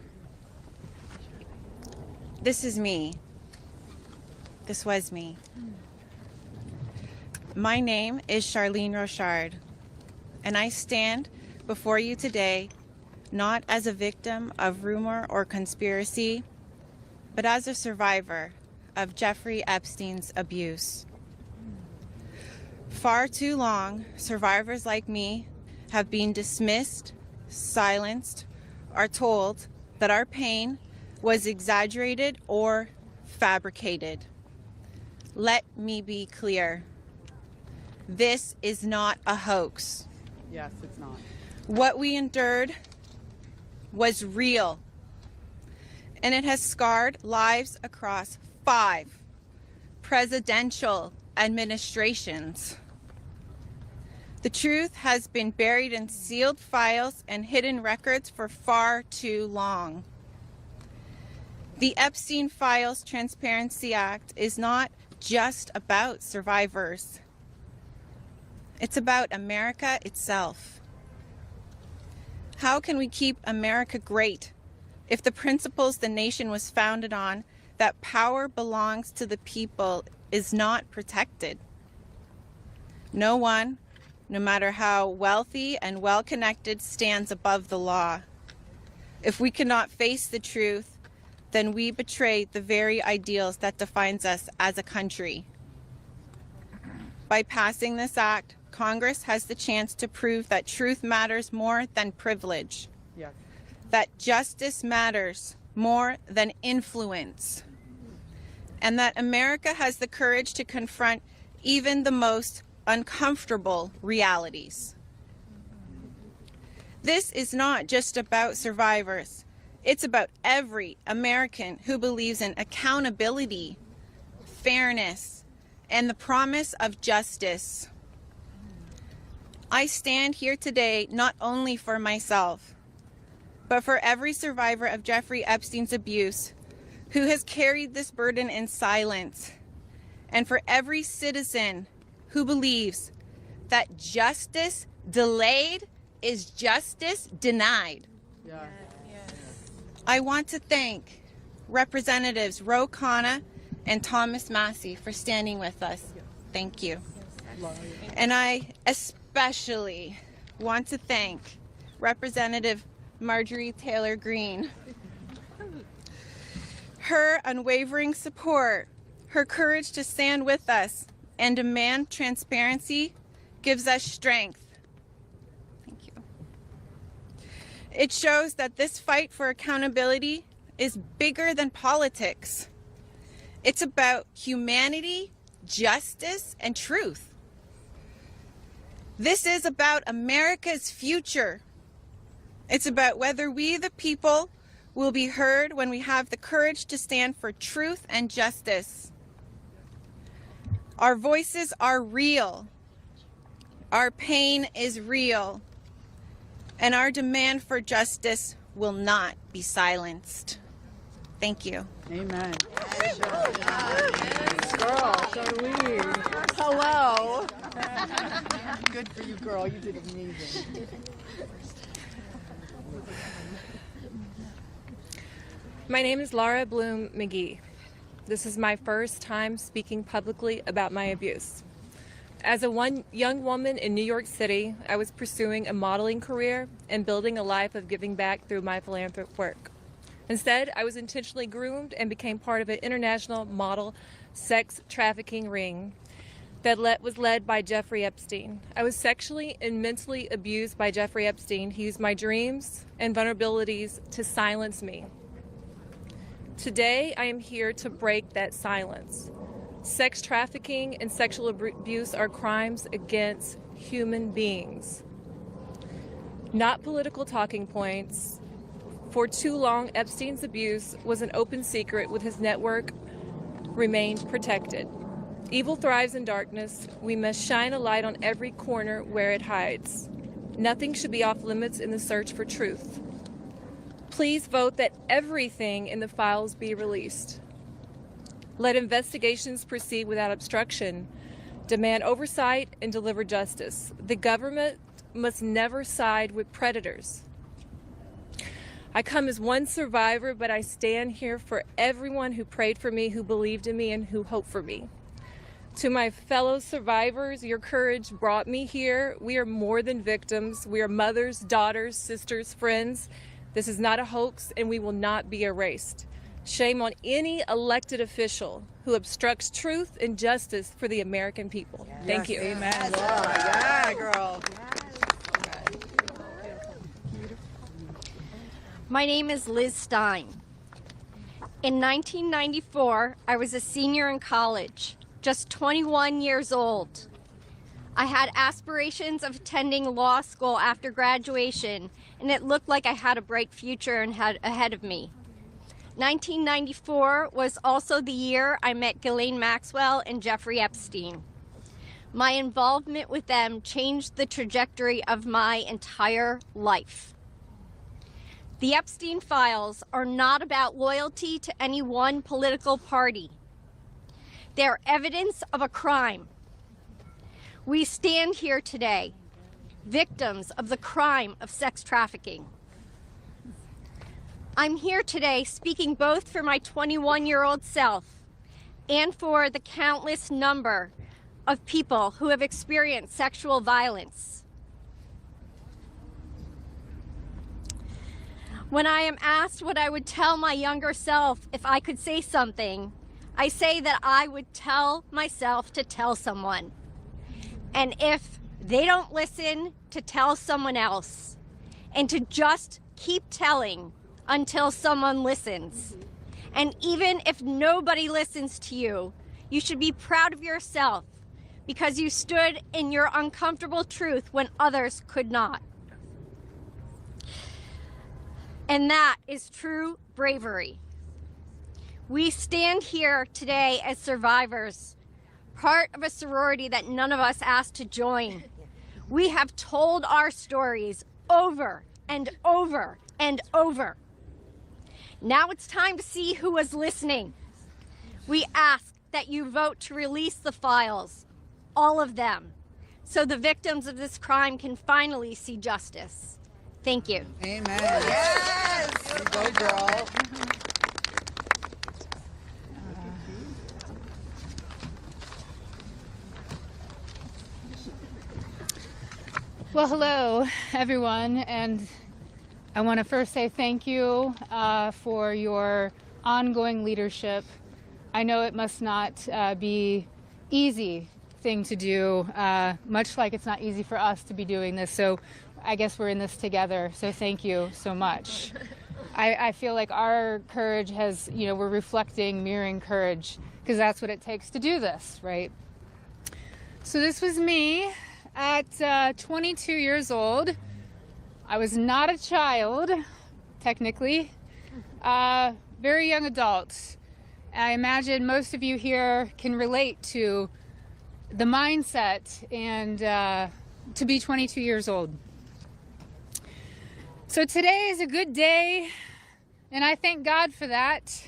This is me. This was me. My name is Charlene Rochard, and I stand before you today not as a victim of rumor or conspiracy, but as a survivor of Jeffrey Epstein's abuse. Far too long, survivors like me have been dismissed, silenced, are told that our pain was exaggerated or fabricated. Let me be clear. This is not a hoax. Yes, it's not. What we endured was real, and it has scarred lives across 5 presidential administrations. The truth has been buried in sealed files and hidden records for far too long. The Epstein Files Transparency Act is not just about survivors. It's about America itself. How can we keep America great if the principles the nation was founded on, that power belongs to the people, is not protected? No one, no matter how wealthy and well-connected, stands above the law. If we cannot face the truth, then we betray the very ideals that defines us as a country. By passing this act, Congress has the chance to prove that truth matters more than privilege. Yes. That justice matters more than influence. And that America has the courage to confront even the most uncomfortable realities. This is not just about survivors. It's about every American who believes in accountability, fairness, and the promise of justice. I stand here today not only for myself, but for every survivor of Jeffrey Epstein's abuse who has carried this burden in silence, and for every citizen who believes that justice delayed is justice denied. Yeah. I want to thank Representatives 𝐬𝐻𝐾 and Thomas Massey for standing with us. Thank you. And I especially want to thank Representative Marjorie Taylor Greene. Her unwavering support, her courage to stand with us and demand transparency gives us strength. Thank you. It shows that this fight for accountability is bigger than politics. It's about humanity, justice, and truth. This is about America's future. It's about whether we, the people, will be heard when we have the courage to stand for truth and justice. Our voices are real. Our pain is real. And our demand for justice will not be silenced. Thank you. Amen. Girl, so do we. Hello. Good for you, girl. You did amazing. My name is Laura Bloom McGee. This is my first time speaking publicly about my abuse. As a young woman in New York City, I was pursuing a modeling career and building a life of giving back through my philanthropic work. Instead, I was intentionally groomed and became part of an international model sex trafficking ring that was led by Jeffrey Epstein. I was sexually and mentally abused by Jeffrey Epstein. He used my dreams and vulnerabilities to silence me. Today, I am here to break that silence. Sex trafficking and sexual abuse are crimes against human beings, not political talking points. For too long, Epstein's abuse was an open secret, with his network remained protected. Evil thrives in darkness. We must shine a light on every corner where it hides. Nothing should be off limits in the search for truth. Please vote that everything in the files be released. Let investigations proceed without obstruction. Demand oversight and deliver justice. The government must never side with predators. I come as one survivor, but I stand here for everyone who prayed for me, who believed in me, and who hoped for me. To my fellow survivors, your courage brought me here. We are more than victims. We are mothers, daughters, sisters, friends. This is not a hoax, and we will not be erased. Shame on any elected official who obstructs truth and justice for the American people. Thank you. Amen. Yeah, girl. My name is Liz Stein. In 1994, I was a senior in college, just 21 years old. I had aspirations of attending law school after graduation, and it looked like I had a bright future ahead of me. 1994 was also the year I met Ghislaine Maxwell and Jeffrey Epstein. My involvement with them changed the trajectory of my entire life. The Epstein Files are not about loyalty to any one political party. They're evidence of a crime. We stand here today, victims of the crime of sex trafficking. I'm here today speaking both for my 21-year-old self and for the countless number of people who have experienced sexual violence. When I am asked what I would tell my younger self if I could say something, I say that I would tell myself to tell someone. And if they don't listen, to tell someone else. And to just keep telling until someone listens. And even if nobody listens to you, you should be proud of yourself because you stood in your uncomfortable truth when others could not. And that is true bravery. We stand here today as survivors, part of a sorority that none of us asked to join. We have told our stories over and over and over. Now it's time to see who was listening. We ask that you vote to release the files, all of them, so the victims of this crime can finally see justice. Thank you. Amen. Yes! Go, girl. Well, hello, everyone, and I want to first say thank you for your ongoing leadership. I know it must not be easy thing to do, much like it's not easy for us to be doing this, so I guess we're in this together, so thank you so much. I feel like our courage has, we're reflecting, mirroring courage, because that's what it takes to do this, right? So this was me at 22 years old. I was not a child, technically, very young adult. I imagine most of you here can relate to the mindset and to be 22 years old. So today is a good day, and I thank God for that.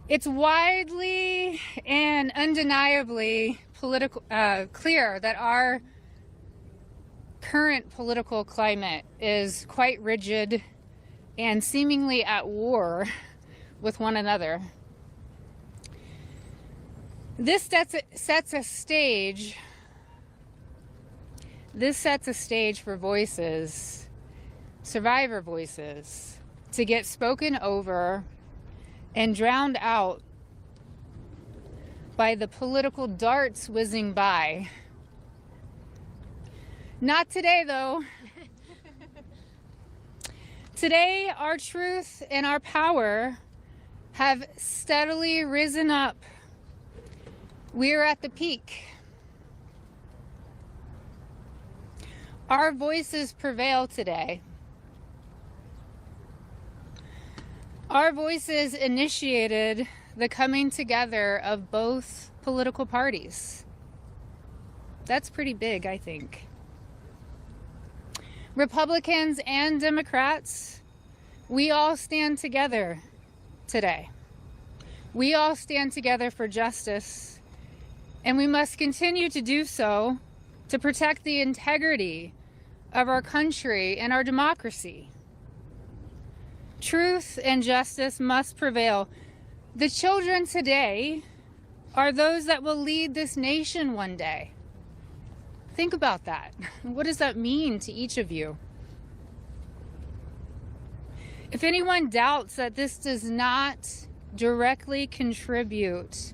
It's widely and undeniably clear that our current political climate is quite rigid and seemingly at war with one another. This sets a stage. This sets a stage for voices, survivor voices, to get spoken over and drowned out by the political darts whizzing by. Not today, though. Today, our truth and our power have steadily risen up. We are at the peak. Our voices prevail today. Our voices initiated the coming together of both political parties. That's pretty big, I think. Republicans and Democrats, we all stand together today. We all stand together for justice, and we must continue to do so to protect the integrity of our country and our democracy. Truth and justice must prevail. The children today are those that will lead this nation one day. Think about that. What does that mean to each of you? If anyone doubts that this does not directly contribute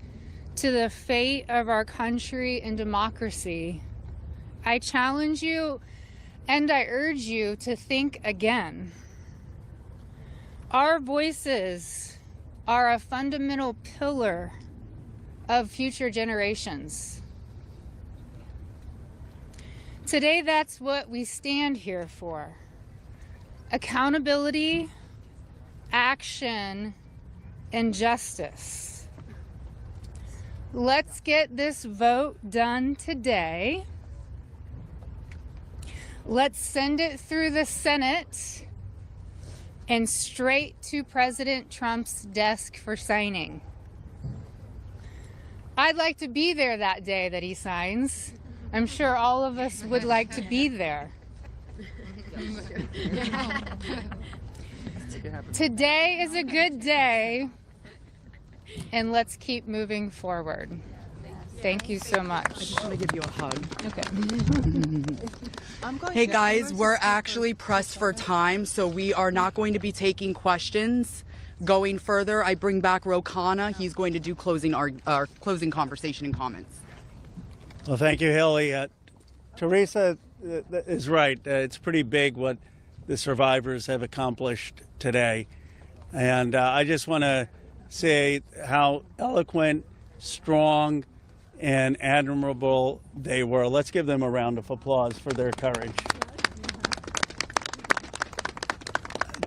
to the fate of our country and democracy, I challenge you and I urge you to think again. Our voices are a fundamental pillar of future generations. Today, that's what we stand here for. Accountability, action, and justice. Let's get this vote done today. Let's send it through the Senate and straight to President Trump's desk for signing. I'd like to be there that day that he signs. I'm sure all of us would like to be there. Today is a good day, and let's keep moving forward. Thank you so much. I just want to give you a hug. Okay. Hey guys, we're actually pressed for time, so we are not going to be taking questions. Going further, I bring back Rokana. He's going to do our closing conversation and comments. Well, thank you, Haley. Teresa is right. It's pretty big what the survivors have accomplished today. And I just want to say how eloquent, strong, and admirable they were. Let's give them a round of applause for their courage.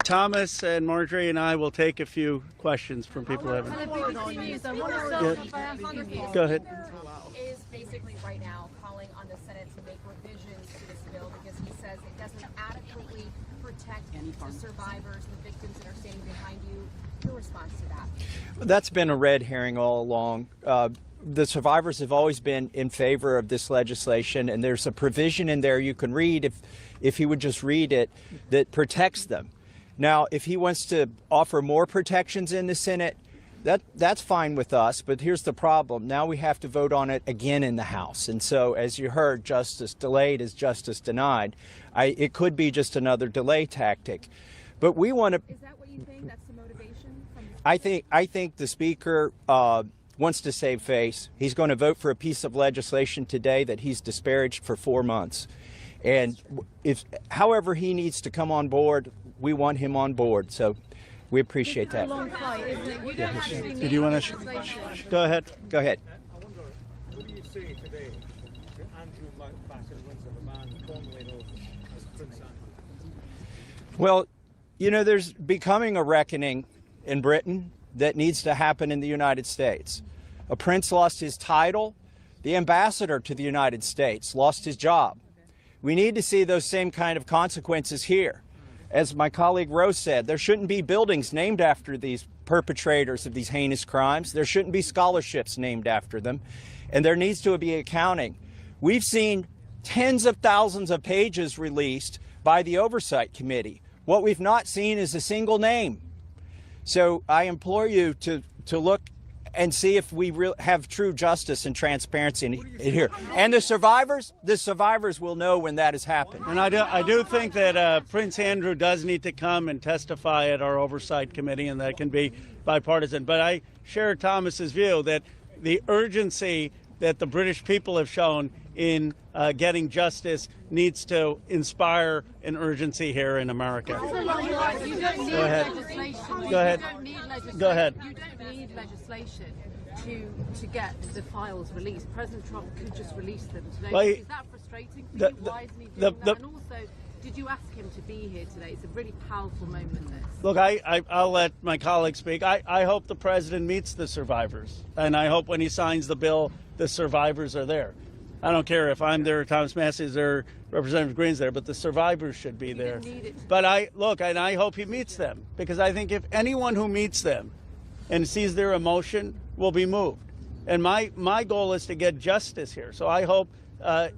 Thomas and Marjorie and I will take a few questions from people who haven't. Go ahead. Is basically right now calling on the Senate to make revisions to this bill because he says it doesn't adequately protect the survivors and the victims that are standing behind you. Your response to that? That's been a red herring all along. The survivors have always been in favor of this legislation, and there's a provision in there you can read, if he would just read it, that protects them. Now, if he wants to offer more protections in the Senate, that's fine with us, but here's the problem. Now we have to vote on it again in the House. And so, as you heard, justice delayed is justice denied. It could be just another delay tactic. But we want to... Is that what you think? That's the motivation? I think the Speaker wants to save face. He's going to vote for a piece of legislation today that he's disparaged for 4 months. And however he needs to come on board, we want him on board. So we appreciate that. Did you want to? Go ahead. Go ahead. What do you say today to Andrew Windsor, the man formerly known as Prince Andrew? Well, you know, there's becoming a reckoning in Britain that needs to happen in the United States. A prince lost his title. The ambassador to the United States lost his job. We need to see those same kind of consequences here. As my colleague Rose said, there shouldn't be buildings named after these perpetrators of these heinous crimes. There shouldn't be scholarships named after them. And there needs to be accounting. We've seen tens of thousands of pages released by the Oversight Committee. What we've not seen is a single name. So I implore you to look and see if we have true justice and transparency in here. And the survivors will know when that has happened. And I do think that Prince Andrew does need to come and testify at our Oversight Committee, and that can be bipartisan. But I share Thomas's view that the urgency that the British people have shown in getting justice needs to inspire an urgency here in America. Go ahead. Go ahead. Go ahead. You don't need legislation to get the files released. President Trump could just release them today. Well, is that frustrating for you? Why isn't he doing that? And also, did you ask him to be here today? It's a really powerful moment, this. Look, I'll let my colleague speak. I hope the president meets the survivors. And I hope when he signs the bill, the survivors are there. I don't care if I'm there, Thomas Massey is there, Representative Green's there, but the survivors should be there. But I hope he meets them, because I think if anyone who meets them and sees their emotion will be moved. And my goal is to get justice here. So I hope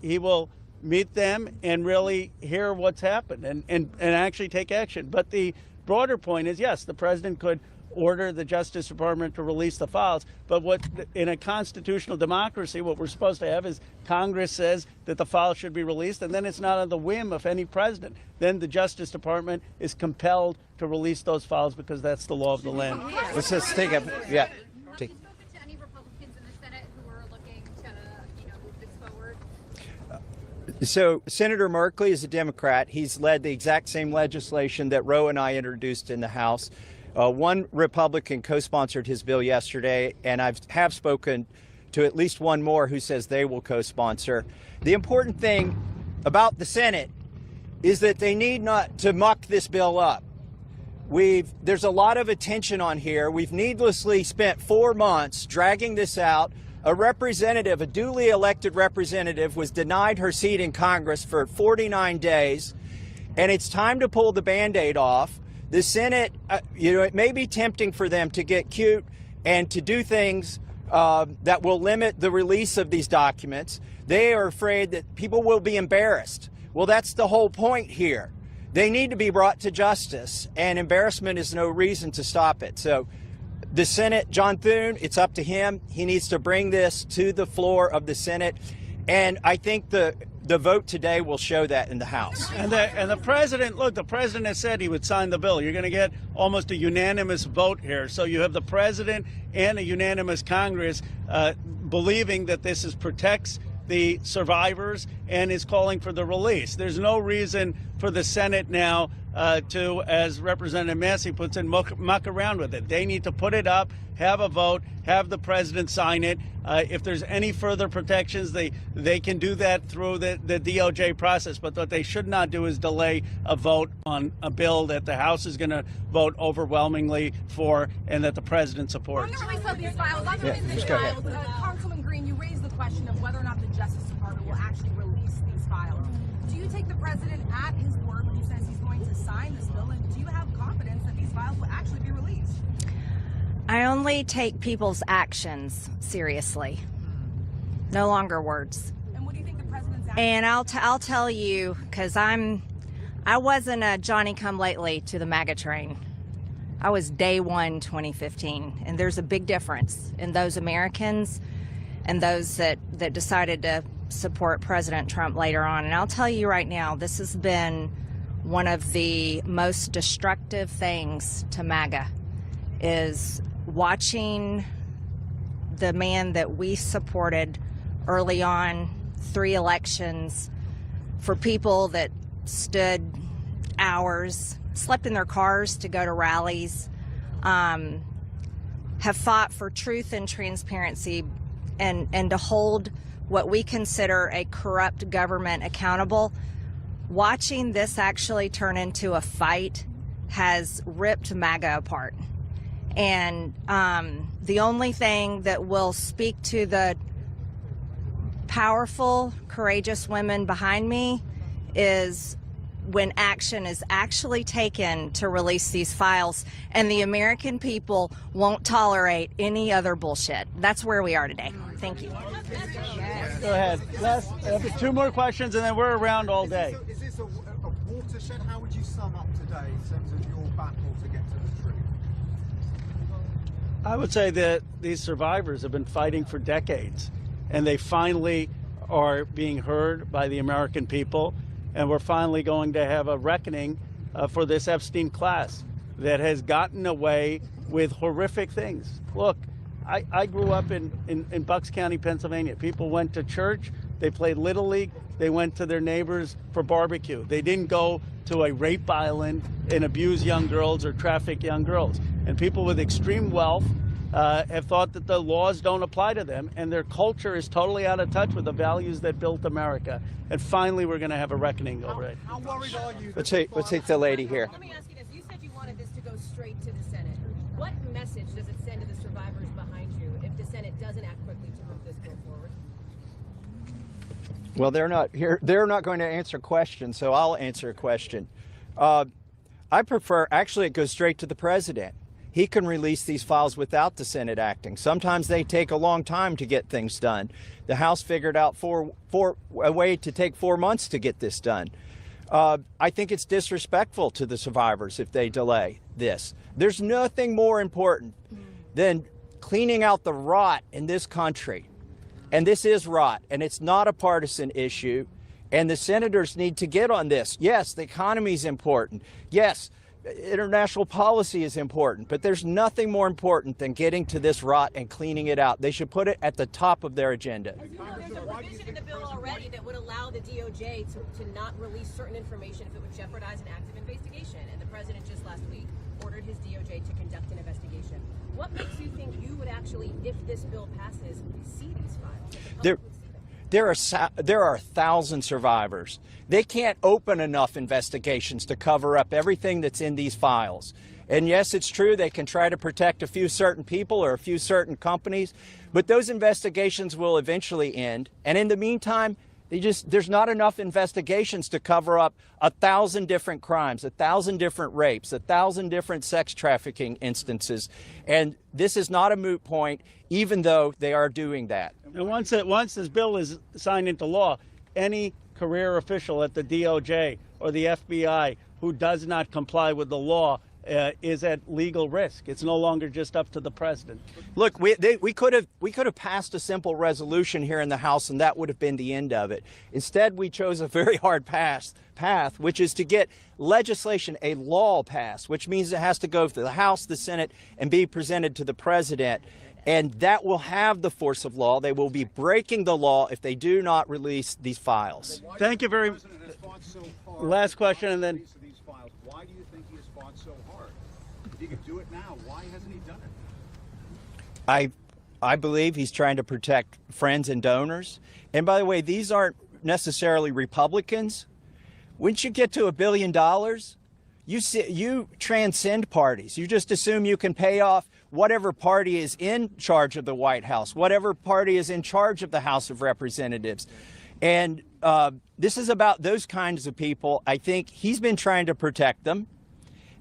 he will meet them and really hear what's happened and actually take action. But the broader point is, yes, the president could order the Justice Department to release the files, but in a constitutional democracy, what we're supposed to have is Congress says that the files should be released, and then it's not on the whim of any president. Then the Justice Department is compelled to release those files because that's the law of the land. Let's just take a, yeah. So Senator Merkley is a Democrat. He's led the exact same legislation that Roe and I introduced in the House. One Republican co-sponsored his bill yesterday, and I have spoken to at least one more who says they will co-sponsor. The important thing about the Senate is that they need not to muck this bill up. There's a lot of attention on here. We've needlessly spent 4 months dragging this out. A representative, a duly elected representative, was denied her seat in Congress for 49 days, and it's time to pull the Band-Aid off. The Senate, it may be tempting for them to get cute and to do things that will limit the release of these documents. They are afraid that people will be embarrassed. Well, that's the whole point here. They need to be brought to justice, and embarrassment is no reason to stop it. So the Senate, John Thune, it's up to him. He needs to bring this to the floor of the Senate, and I think the vote today will show that in the House. And the president, look, the president has said he would sign the bill. You're going to get almost a unanimous vote here. So you have the president and a unanimous Congress believing that this protects the survivors and is calling for the release. There's no reason for the Senate now to, as Representative Massey puts in, muck around with it. They need to put it up, have a vote, have the president sign it. If there's any further protections, they can do that through the DOJ process. But what they should not do is delay a vote on a bill that the House is going to vote overwhelmingly for and that the president supports. Congresswoman Green, you raised the question of whether or not the Justice Department will actually release these files. Do you take the president at his word when he says he's going to sign this bill, and do you have confidence that these files will actually be released? I only take people's actions seriously, no longer words. And what do you think the president's actions? And I'll tell you, because I wasn't a Johnny-come-lately to the MAGA train. I was day one 2015, and there's a big difference in those Americans and those that decided to support President Trump later on. And I'll tell you right now, this has been one of the most destructive things to MAGA, is watching the man that we supported early on, 3 elections, for people that stood hours, slept in their cars to go to rallies, have fought for truth and transparency and to hold what we consider a corrupt government accountable. Watching this actually turn into a fight has ripped MAGA apart. And the only thing that will speak to the powerful, courageous women behind me is when action is actually taken to release these files, and the American people won't tolerate any other bullshit. That's where we are today. Thank you. Go ahead. Les, 2 more questions, and then we're around all day. Is this a watershed? How would you sum up today in terms of your battle to get to the truth? I would say that these survivors have been fighting for decades, and they finally are being heard by the American people. And we're finally going to have a reckoning for this Epstein class that has gotten away with horrific things. Look, I grew up in Bucks County, Pennsylvania. People went to church, they played Little League, they went to their neighbors for barbecue. They didn't go to a rape island and abuse young girls or traffic young girls. And people with extreme wealth have thought that the laws don't apply to them, and their culture is totally out of touch with the values that built America. And finally, we're going to have a reckoning over it. How worried are you? Let's take the lady here. Let me ask you this. You said you wanted this to go straight to the Senate. What message does it send to the survivors behind you if the Senate doesn't act quickly to move this bill forward? Well, they're not here. They're not going to answer questions, so I'll answer a question. I prefer, actually, it goes straight to the president. He can release these files without the Senate acting. Sometimes they take a long time to get things done. The House figured out a way to take 4 months to get this done. I think it's disrespectful to the survivors if they delay this. There's nothing more important than cleaning out the rot in this country. And this is rot, and it's not a partisan issue. And the senators need to get on this. Yes, the economy is important. Yes, international policy is important, but there's nothing more important than getting to this rot and cleaning it out. They should put it at the top of their agenda. There's a provision in the bill already that would allow the DOJ to not release certain information if it would jeopardize an active investigation. And the president just last week ordered his DOJ to conduct an investigation. What makes you think you would actually, if this bill passes, see these files? There are 1,000 survivors. They can't open enough investigations to cover up everything that's in these files. And yes, it's true they can try to protect a few certain people or a few certain companies, but those investigations will eventually end. And in the meantime, there's not enough investigations to cover up 1,000 different crimes, 1,000 different rapes, 1,000 different sex trafficking instances. And this is not a moot point, even though they are doing that. And once this bill is signed into law, any career official at the DOJ or the FBI who does not comply with the law is at legal risk. It's no longer just up to the president. Look, we could have passed a simple resolution here in the House, and that would have been the end of it. Instead, we chose a very hard path, which is to get legislation, a law passed, which means it has to go to the House, the Senate, and be presented to the president. And that will have the force of law. They will be breaking the law if they do not release these files. Thank you very much. Last question, and then. Why do you think he has fought so hard? If he could do it now, why hasn't he done it? I believe he's trying to protect friends and donors. And by the way, these aren't necessarily Republicans. Once you get to $1 billion, you transcend parties. You just assume you can pay off whatever party is in charge of the White House, whatever party is in charge of the House of Representatives. And this is about those kinds of people. I think he's been trying to protect them.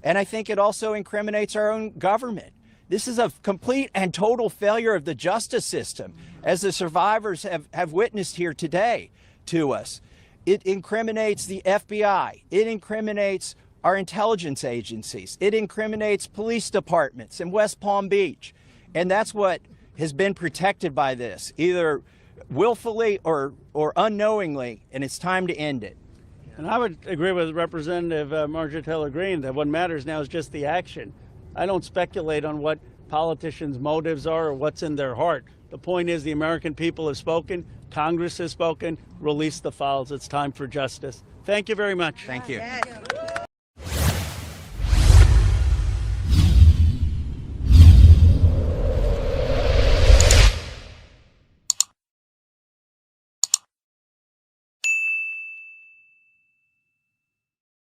And I think it also incriminates our own government. This is a complete and total failure of the justice system, as the survivors have witnessed here today to us. It incriminates the FBI. It incriminates our intelligence agencies. It incriminates police departments in West Palm Beach. And that's what has been protected by this, either willfully or unknowingly, and it's time to end it. And I would agree with Representative Marjorie Taylor Greene that what matters now is just the action. I don't speculate on what politicians' motives are or what's in their heart. The point is the American people have spoken, Congress has spoken, release the files. It's time for justice. Thank you very much. Thank you.